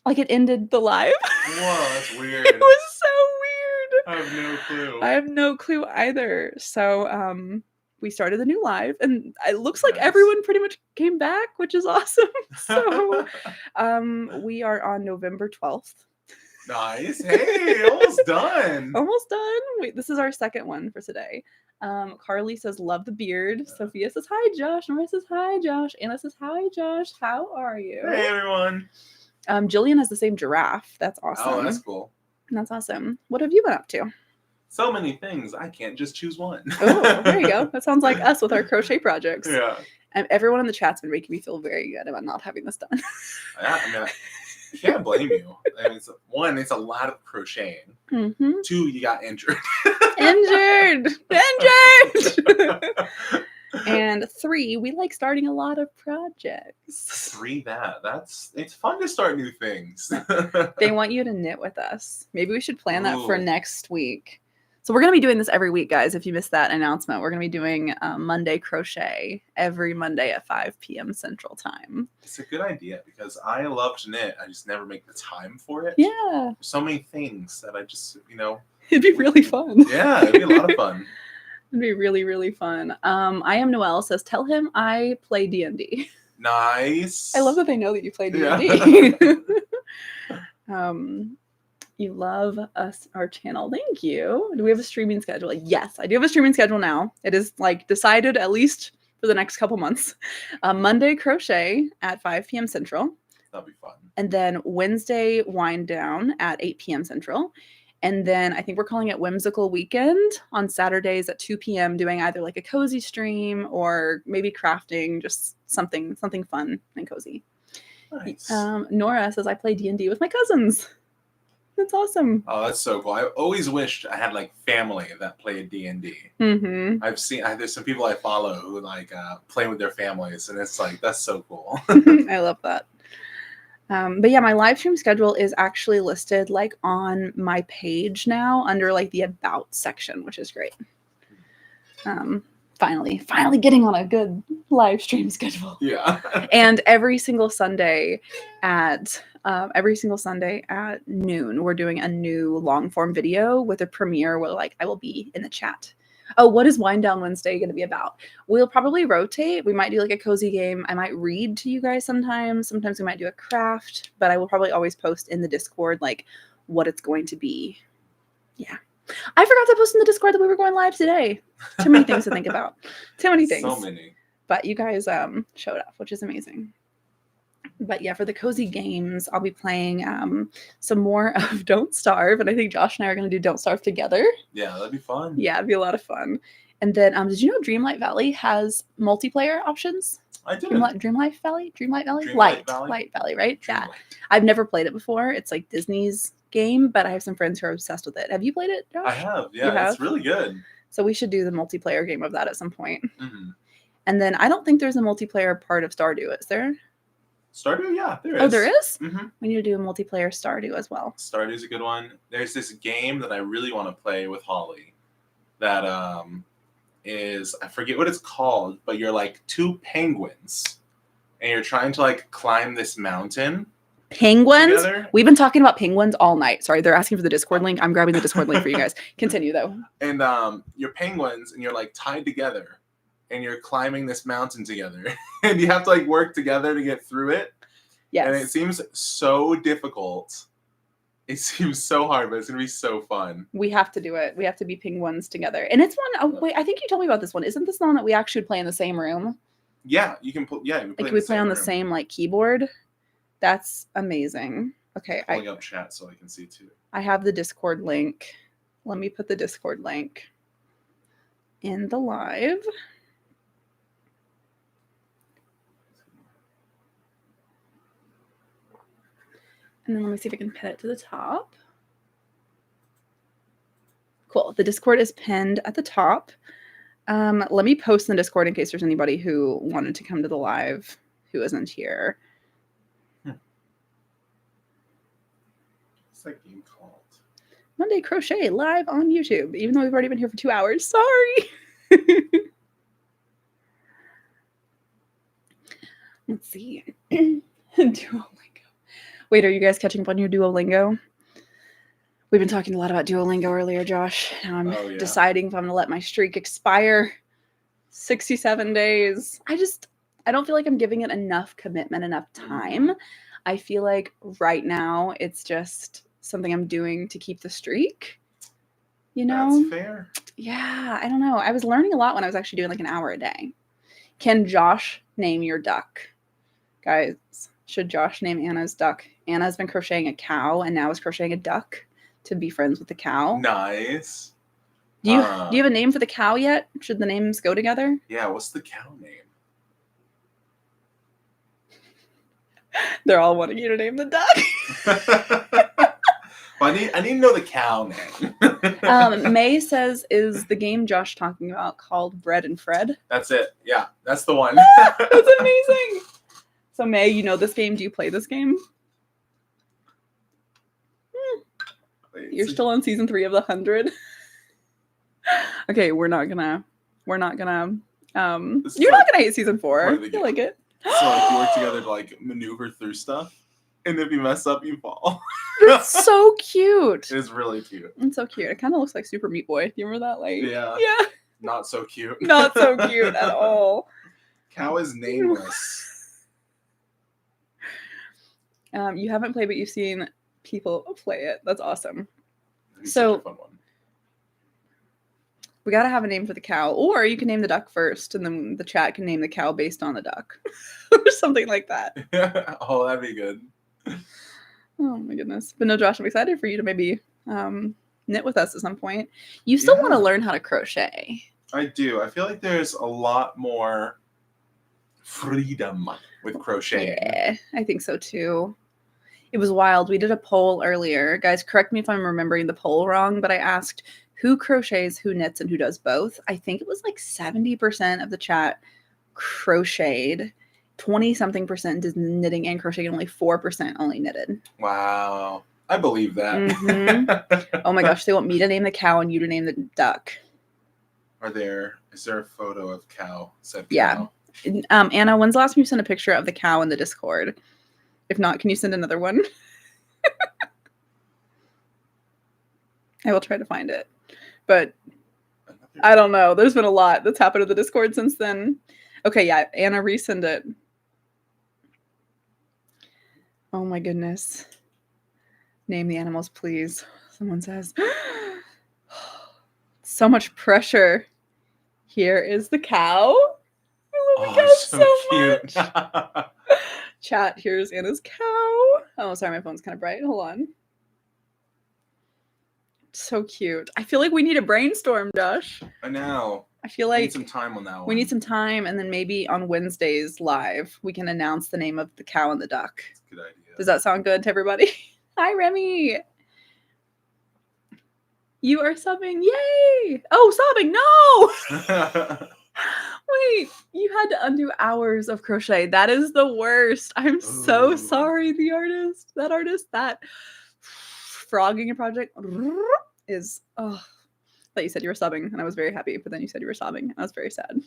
Like it ended the live.
Whoa, that's weird.
It was so weird.
I have no clue.
I have no clue either. So we started a new live, and it looks like everyone pretty much came back, which is awesome. So we are on November 12th.
Nice. Hey, almost done.
Almost done. Wait, this is our second one for today. Carly says, love the beard. Sophia says, hi, Josh. Maria says, hi, Josh. Anna says, hi, Josh. How are you?
Hey, everyone.
Jillian has the same giraffe. That's awesome.
Oh, that's cool.
That's awesome. What have you been up to?
So many things. I can't just choose one.
Oh, there you go. That sounds like us with our crochet projects.
Yeah.
And everyone in the chat's been making me feel very good about not having this done.
Yeah, I mean, I can't blame you. I mean, it's a lot of crocheting.
Mm-hmm.
2, you got injured.
Injured. And 3, we like starting a lot of projects.
3, it's fun to start new things.
They want you to knit with us. Maybe we should plan that for next week. So we're going to be doing this every week, guys. If you missed that announcement, we're going to be doing Monday crochet every Monday at 5 p.m. Central Time.
It's a good idea because I love to knit. I just never make the time for it.
Yeah.
So many things that I just,
It'd be really fun.
Yeah, it'd be a lot of fun.
It'd be really, really fun. I am Noelle says, tell him I play D&D.
Nice.
I love that they know that you play D&D. Yeah. You love our channel. Thank you. Do we have a streaming schedule? Yes, I do have a streaming schedule now. It is decided at least for the next couple months. Monday crochet at 5 p.m. Central.
That'll be fun.
And then Wednesday wind down at 8 p.m. Central. And then I think we're calling it Whimsical Weekend on Saturdays at 2 p.m. doing either like a cozy stream or maybe crafting, just something fun and cozy.
Nice.
Nora says, I play D&D with my cousins. That's awesome.
Oh, that's so cool. I always wished I had family that played D&D.
Mm-hmm.
There's some people I follow who play with their families, and it's that's so cool.
I love that. But yeah, my live stream schedule is actually listed on my page now under the about section, which is great. Finally getting on a good live stream schedule.
Yeah.
And every single Sunday at noon, we're doing a new long form video with a premiere where I will be in the chat. Oh, what is Wind Down Wednesday going to be about? We'll probably rotate. We might do a cozy game. I might read to you guys sometimes. Sometimes we might do a craft, but I will probably always post in the Discord what it's going to be. Yeah. I forgot to post in the Discord that we were going live today. Too many things to think about. Too many things.
So many.
But you guys showed up, which is amazing. But yeah, for the cozy games, I'll be playing some more of Don't Starve. And I think Josh and I are going to do Don't Starve together.
Yeah, that'd be fun.
Yeah, it'd be a lot of fun. And then, did you know Dreamlight Valley has multiplayer options?
I did.
Dreamlight Valley? Light Valley, right? Yeah. I've never played it before. It's like Disney's game, but I have some friends who are obsessed with it. Have you played it, Josh?
I have, yeah. It's really good.
So we should do the multiplayer game of that at some point.
Mm-hmm.
And then I don't think there's a multiplayer part of Stardew, is there?
Stardew, yeah, there is.
Oh, there is?
Mm-hmm.
We need to do a multiplayer Stardew as well.
Stardew's a good one. There's this game that I really want to play with Holly that is, I forget what it's called, but you're like two penguins and you're trying to like climb this mountain.
Penguins?
Together.
We've been talking about penguins all night. Sorry, they're asking for the Discord link. I'm grabbing the Discord link for you guys. Continue though.
And you're penguins and you're like tied together and you're climbing this mountain together and you have to like work together to get through it.
Yes.
And it seems so difficult. It seems so hard, but it's going to be so fun.
We have to do it. We have to be penguins together. And it's one, oh wait, I think you told me about this one. Isn't this the one that we actually would play in the same room?
Yeah, you can put, yeah.
Like we play on the same like keyboard. That's amazing. Okay.
Pulling up chat so I can see too.
I have the Discord link. Let me put the Discord link in the live. And then let me see if I can pin it to the top. Cool. The Discord is pinned at the top. Let me post in the Discord in case there's anybody who wanted to come to the live who isn't here.
What's that game called?
Monday Crochet live on YouTube, even though we've already been here for 2 hours. Sorry. Let's see. Duolingo. Wait, are you guys catching up on your Duolingo? We've been talking a lot about Duolingo earlier, Josh. Now I'm deciding if I'm going to let my streak expire. 67 days. I don't feel like I'm giving it enough commitment, enough time. I feel like right now it's just something I'm doing to keep the streak. You know?
That's fair.
Yeah, I don't know. I was learning a lot when I was actually doing like an hour a day. Can Josh name your duck? Guys, should Josh name Anna's duck? Anna's been crocheting a cow and now is crocheting a duck to be friends with the cow.
Nice.
Do you have a name for the cow yet? Should the names go together?
Yeah, what's the cow name?
They're all wanting you to name the duck.
Well, I need to know the cow name.
May says, is the game Josh talking about called Bread and Fred?
That's it. Yeah, that's the one.
That's amazing. So May, you know this game. Do you play this game? You're still on season 3 of the 100. Okay, you're not gonna hate season 4. I feel like it.
So like you work together to like maneuver through stuff, and if you mess up, you fall.
It's so cute.
It's really cute.
It's so cute. It kind of looks like Super Meat Boy. Do you remember that? Like,
yeah. Not so cute.
Not so cute at all.
Cow is nameless.
You haven't played, but you've seen people play it. That's awesome.
So fun one.
We gotta have a name for the cow, or you can name the duck first, and then the chat can name the cow based on the duck, or something like that.
Oh, that'd be good.
Oh my goodness! But no, Josh, I'm excited for you to maybe knit with us at some point. You still want to learn how to crochet.
I do. I feel like there's a lot more freedom with crocheting.
Yeah, I think so too. It was wild. We did a poll earlier. Guys, correct me if I'm remembering the poll wrong, but I asked who crochets, who knits, and who does both. I think it was like 70% of the chat crocheted, 20-something% did knitting and crocheting, and only 4% only knitted.
Wow. I believe that.
Mm-hmm. Oh my gosh, they want me to name the cow and you to name the duck.
Is there a photo of cow? Said
cow? Yeah. Anna, when's the last time you sent a picture of the cow in the Discord? If not, can you send another one? I will try to find it. But I don't know. There's been a lot that's happened to the Discord since then. Okay, yeah, Anna, resend it. Oh my goodness. Name the animals, please. Someone says. So much pressure. Here is the cow. I love the cow so much. Chat, here's Anna's cow. Oh, sorry, my phone's kind of bright. Hold on. So cute. I feel like we need a brainstorm, Josh.
I know.
I feel
We
like
need some time on that one.
we need some time, and then maybe on Wednesdays live, we can announce the name of the cow and the duck.
That's a good idea.
Does that sound good to everybody? Hi, Remy. You are subbing. Yay! Oh, subbing. No! Wait, you had to undo hours of crochet. That is the worst. I'm so
Ooh.
sorry. The artist, that frogging a project is. Oh, I thought you said you were subbing, and I was very happy. But then you said you were sobbing, and I was very sad.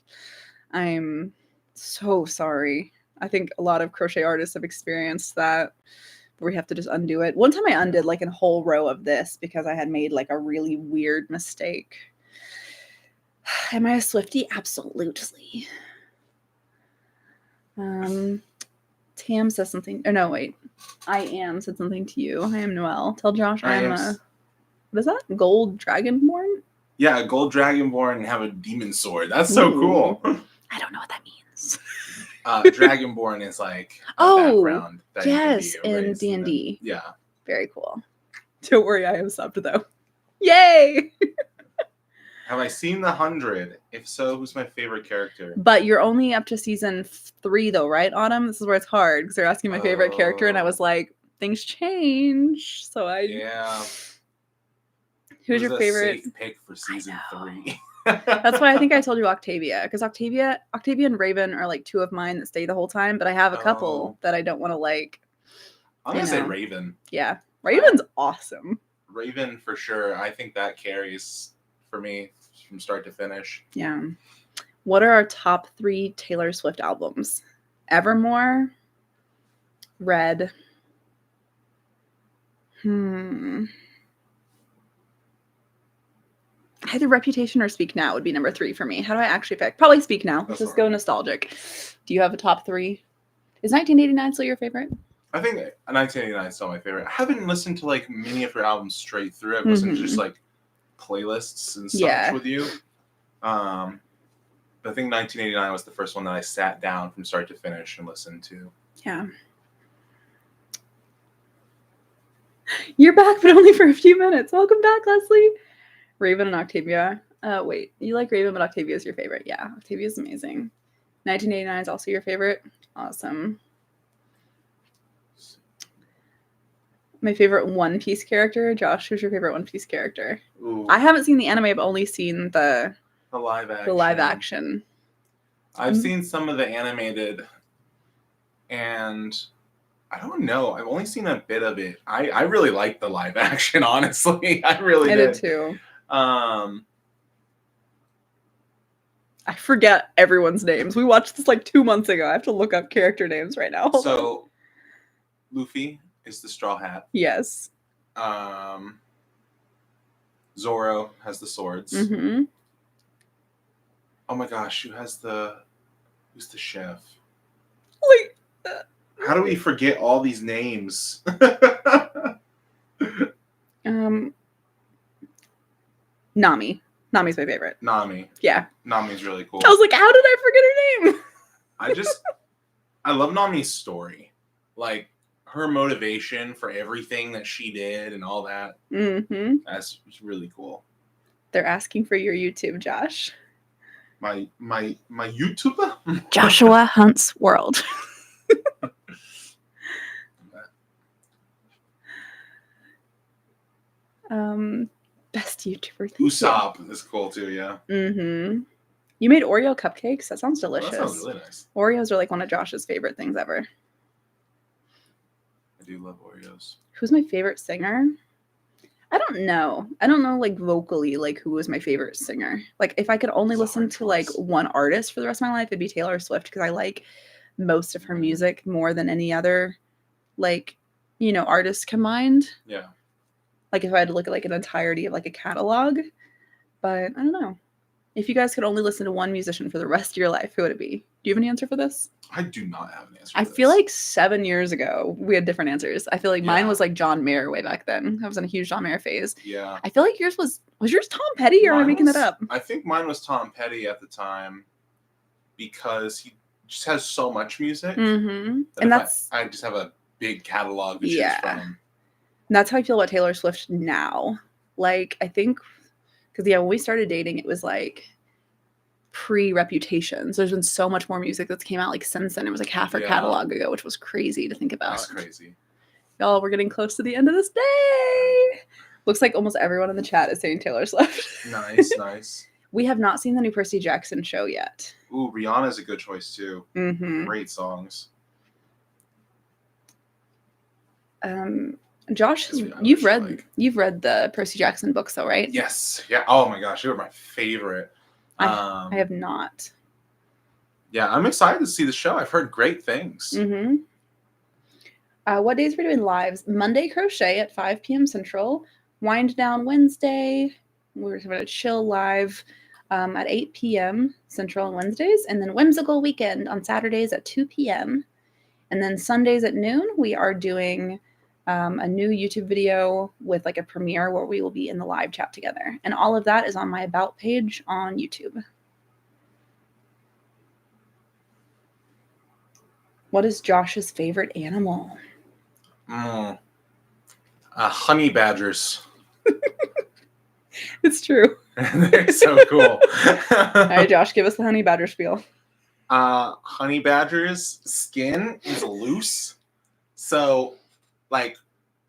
I'm so sorry. I think a lot of crochet artists have experienced that, where we have to just undo it. One time I undid like a whole row of this because I had made like a really weird mistake. Am I a Swiftie? Absolutely. Tam says something. Oh no, wait. I am said something to you. I am Noelle. Tell Josh I am a. What is that? Gold Dragonborn?
Yeah, a gold dragonborn and have a demon sword. That's so cool.
I don't know what that means.
Dragonborn is like a background that
yes,
you can be
in
erased,
D&D.
Yeah.
Very cool. Don't worry, I am subbed though. Yay!
Have I seen the 100? If so, who's my favorite character?
But you're only up to season 3 though, right, Autumn? This is where it's hard because they're asking my favorite character, and I was like, things change. So
Yeah.
Who's your favorite?
Safe pick for season 3.
That's why I think I told you Octavia, because Octavia and Raven are like 2 of mine that stay the whole time, but I have a couple that I don't want to like.
I'm gonna say Raven.
Yeah, Raven's awesome.
Raven for sure. I think that carries for me from start to finish.
Yeah. What are our top 3 Taylor Swift albums? Evermore, Red. Either Reputation or Speak Now would be number 3 for me. How do I actually pick? Probably Speak Now. Let's just go nostalgic. Do you have a top 3? Is 1989 still your favorite?
I think 1989 is still my favorite. I haven't listened to like many of her albums straight through. I've listened to just like playlists and such with you. But I think 1989 was the first one that I sat down from start to finish and listened to.
Yeah. You're back, but only for a few minutes. Welcome back, Leslie. Raven and Octavia. Wait, you like Raven, but Octavia is your favorite. Yeah, Octavia is amazing. 1989 is also your favorite. Awesome. My favorite One Piece character. Josh, who's your favorite One Piece character?
Ooh.
I haven't seen the anime. I've only seen the
live action.
The live action.
I've seen some of the animated, and I don't know. I've only seen a bit of it. I really liked the live action, honestly. I did
too.
I
forget everyone's names. We watched this like 2 months ago. I have to look up character names right now. Hold on.
Luffy is the Straw Hat.
Yes.
Zoro has the swords.
Mm-hmm.
Oh my gosh, who's the chef?
Wait.
How do we forget all these names?
Nami. Nami's my favorite.
Nami.
Yeah.
Nami's really cool.
I was like, how did I forget her name?
I love Nami's story. Like, her motivation for everything that she did and all that.
Mm-hmm.
That's really cool.
They're asking for your YouTube, Josh.
My YouTuber?
Joshua Hunt's World. Best YouTuber.
Usopp is cool too, yeah.
Mm-hmm. You made Oreo cupcakes? That sounds delicious.
That sounds really nice.
Oreos are like one of Josh's favorite things ever.
I do love Oreos.
Who's my favorite singer? I don't know. I don't know like vocally like who was my favorite singer. Like if I could only listen to like one artist for the rest of my life, it'd be Taylor Swift because I like most of her music more than any other like, artist combined.
Yeah.
Like if I had to look at like an entirety of like a catalog. But I don't know. If you guys could only listen to one musician for the rest of your life, who would it be? Do you have an answer for this?
I do not have an answer
I feel like 7 years ago, we had different answers. I feel like mine was like John Mayer way back then. I was in a huge John Mayer phase.
Yeah.
I feel like yours was yours Tom Petty, or am I making that up?
I think mine was Tom Petty at the time because he just has so much music.
Mm-hmm. And
I just have a big catalog to choose from.
And that's how I feel about Taylor Swift now. Like, I think, because when we started dating, it was like pre-Reputations. There's been so much more music that's came out like since then. It was like half her catalog ago, which was crazy to think about.
That's crazy.
Y'all, we're getting close to the end of this day. Looks like almost everyone in the chat is saying Taylor Swift.
Nice.
We have not seen the new Percy Jackson show yet.
Ooh, Rihanna's a good choice too.
Mm-hmm.
Great songs.
Josh, you've read the Percy Jackson books though, right?
Yes. Yeah. Oh my gosh, they were my favorite.
I have not.
Yeah, I'm excited to see the show. I've heard great things.
Mm-hmm. What days are we doing lives? Monday Crochet at 5 p.m. Central. Wind Down Wednesday. We're going to chill live at 8 p.m. Central on Wednesdays. And then Whimsical Weekend on Saturdays at 2 p.m. And then Sundays at noon, we are doing a new YouTube video with like a premiere where we will be in the live chat together. And all of that is on my About page on YouTube. What is Josh's favorite animal?
Honey badgers.
It's true.
They're so cool.
All right, Josh, give us the honey badger spiel.
Honey badgers' skin is loose. So, like,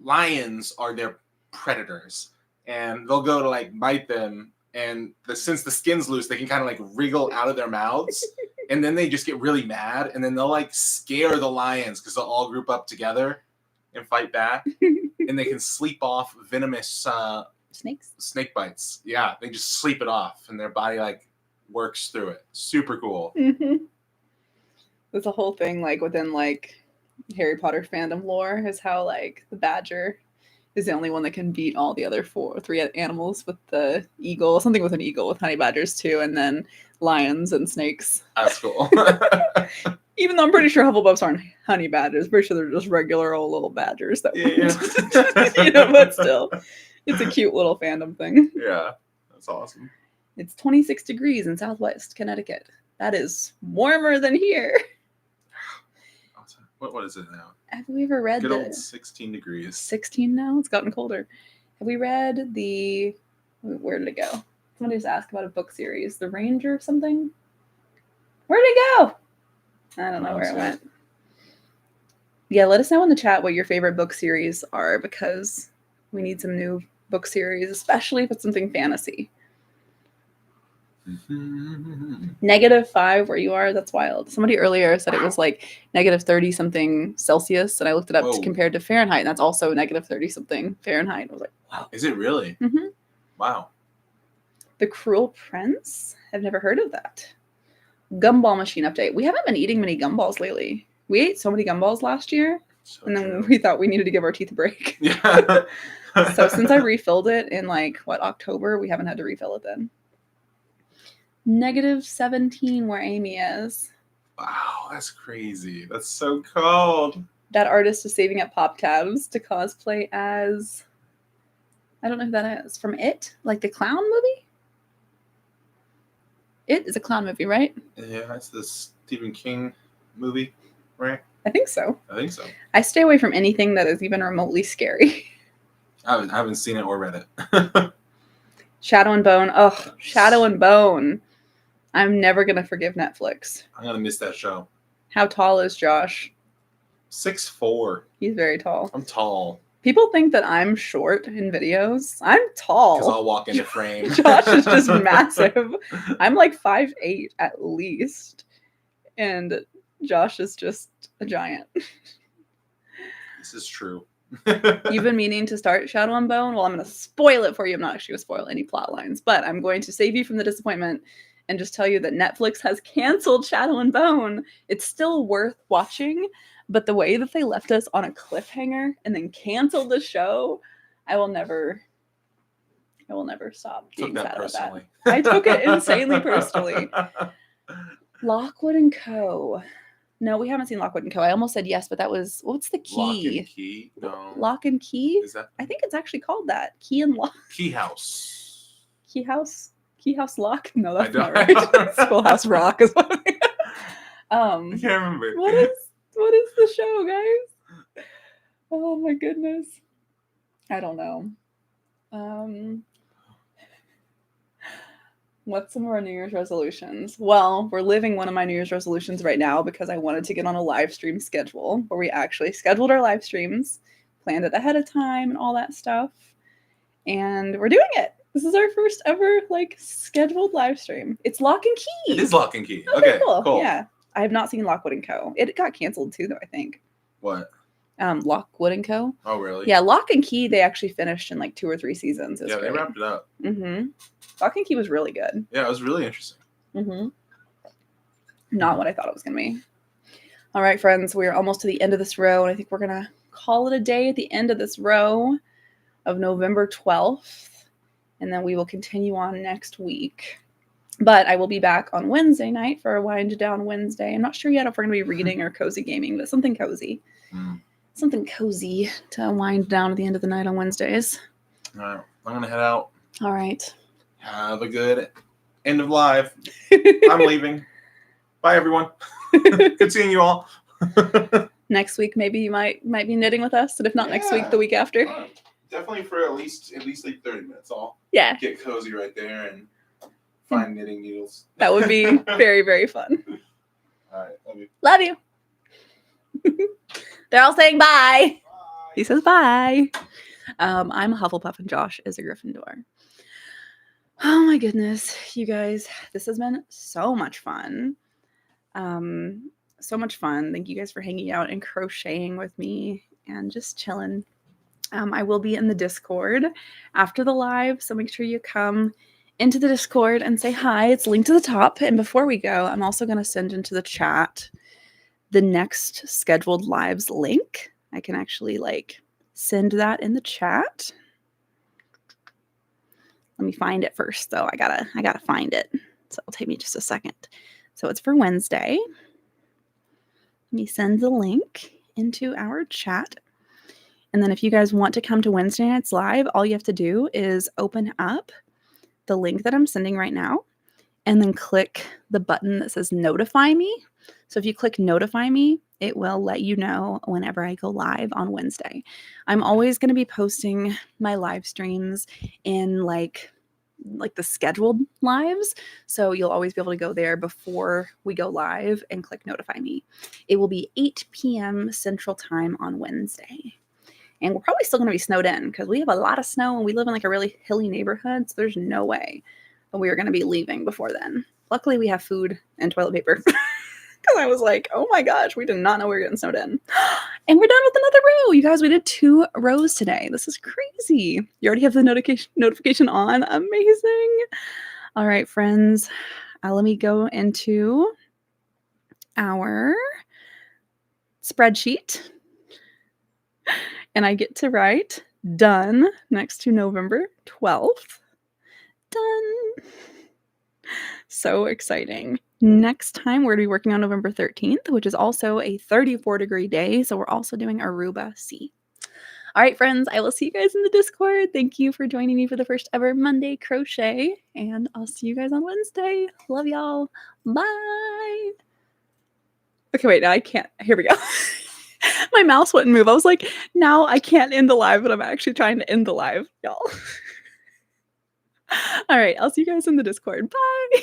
lions are their predators. And they'll go to, like, bite them. And since the skin's loose, they can kind of, like, wriggle out of their mouths. And then they just get really mad. And then they'll, like, scare the lions because they'll all group up together and fight back. And they can sleep off venomous snake bites. Yeah, they just sleep it off. And their body, like, works through it. Super cool.
Mm-hmm. There's a whole thing, like, within, like, Harry Potter fandom lore is how, like, the badger is the only one that can beat all the other three animals with the eagle, something with an eagle with honey badgers too, and then lions and snakes.
That's cool.
Even though I'm pretty sure Hufflepuffs aren't honey badgers, pretty sure they're just regular old little badgers. That but still, it's a cute little fandom thing.
Yeah, that's awesome.
It's 26 degrees in Southwest Connecticut. That is warmer than here.
What is it now?
Have we ever read
Good old 16 degrees.
16 now? It's gotten colder. Have we read where did it go? Somebody just asked about a book series. The Ranger something? Where did it go? I don't know where it went. Yeah, let us know in the chat what your favorite book series are because we need some new book series, especially if it's something fantasy. -5 where you are, that's wild. Somebody earlier said it was like -30 something Celsius, and I looked it up compared to Fahrenheit, and that's also -30 something Fahrenheit. I was like, wow.
Is it really?
Mm-hmm.
Wow.
The Cruel Prince? I've never heard of that. Gumball machine update. We haven't been eating many gumballs lately. We ate so many gumballs last year, and then we thought we needed to give our teeth a break.
Yeah.
So since I refilled it in October, we haven't had to refill it then. -17 where Amy is.
Wow, that's crazy. That's so cold.
That artist is saving up pop tabs to cosplay as, I don't know who that is. From It? Like the clown movie? It is a clown movie, right?
Yeah, it's the Stephen King movie, right?
I think so.
I
stay away from anything that is even remotely scary.
I haven't seen it or read it.
Shadow and Bone. Ugh, Shadow and Bone. I'm never going to forgive Netflix.
I'm going to miss that show.
How tall is Josh?
6'4".
He's very tall.
I'm tall.
People think that I'm short in videos. I'm tall.
Because I'll walk into frame.
Josh is just massive. I'm like 5'8" at least. And Josh is just a giant.
This is true.
You've been meaning to start Shadow and Bone? Well, I'm going to spoil it for you. I'm not actually going to spoil any plot lines, but I'm going to save you from the disappointment and just tell you that Netflix has canceled Shadow and Bone. It's still worth watching, but the way that they left us on a cliffhanger and then canceled the show, I will never stop being sad about that. I took it insanely personally. Lockwood and Co. No, we haven't seen Lockwood and Co. I almost said yes, but that was, what's the key?
Lock and Key? No.
Lock and Key?
Is that?
I think it's actually called that. Key and Lock.
Key House.
Key House? Key House Lock? No, that's not right. Schoolhouse Rock is what
I can't remember.
What is the show, guys? Oh my goodness. I don't know. What's some of our New Year's resolutions? Well, we're living one of my New Year's resolutions right now because I wanted to get on a live stream schedule where we actually scheduled our live streams, planned it ahead of time and all that stuff. And we're doing it. This is our first ever like scheduled live stream. It's Lock and Key.
It is Lock and Key.
Oh,
Okay, cool.
Yeah. I have not seen Lockwood & Co. It got canceled too, though, I think.
What?
Lockwood & Co.
Oh, really?
Yeah, Lock and Key, they actually finished in like 2 or 3 seasons.
Yeah, they wrapped it up.
Mm-hmm. Lock and Key was really good.
Yeah, it was really interesting.
Mm-hmm. Not what I thought it was going to be. All right, friends, we're almost to the end of this row, and I think we're going to call it a day at the end of this row of November 12th, and then we will continue on next week. But I will be back on Wednesday night for a Wind Down Wednesday. I'm not sure yet if we're going to be reading or cozy gaming, but something cozy. Something cozy to wind down at the end of the night on Wednesdays.
All right, I'm going to head out.
All right.
Have a good end of live. I'm leaving. Bye, everyone. Good seeing you all.
Next week, maybe you might be knitting with us, and if not next week, the week after.
Definitely for at least like 30 minutes. I'll get cozy right there and find knitting needles.
That would be very, very fun.
All right, love you.
Love you. They're all saying bye. He says bye. I'm a Hufflepuff and Josh is a Gryffindor. Oh my goodness, you guys, this has been so much fun. So much fun. Thank you guys for hanging out and crocheting with me and just chilling. I will be in the Discord after the live, so make sure you come into the Discord and say hi. It's linked to the top. And before we go, I'm also going to send into the chat the next scheduled lives link. I can actually send that in the chat. Let me find it first, though. I gotta find it. So it'll take me just a second. So it's for Wednesday. Let me send the link into our chat. And then if you guys want to come to Wednesday night's live, all you have to do is open up the link that I'm sending right now and then click the button that says notify me. So if you click notify me, it will let you know whenever I go live on Wednesday. I'm always going to be posting my live streams in like the scheduled lives. So you'll always be able to go there before we go live and click notify me. It will be 8 p.m. Central Time on Wednesday. And we're probably still going to be snowed in because we have a lot of snow and we live in a really hilly neighborhood. So there's no way that we are going to be leaving before then. Luckily, we have food and toilet paper. Because I was like, oh my gosh, we did not know we were getting snowed in. And we're done with another row. You guys, we did 2 rows today. This is crazy. You already have the notification on. Amazing. All right, friends. Let me go into our spreadsheet. And I get to write done next to November 12th. Done. So exciting. Next time, we're going to be working on November 13th, which is also a 34-degree day. So we're also doing Aruba C. All right, friends, I will see you guys in the Discord. Thank you for joining me for the first ever Monday crochet. And I'll see you guys on Wednesday. Love y'all. Bye. Okay, wait, now I can't. Here we go. My mouse wouldn't move. I was like, now I can't end the live, but I'm actually trying to end the live, y'all. All right, I'll see you guys in the Discord. Bye.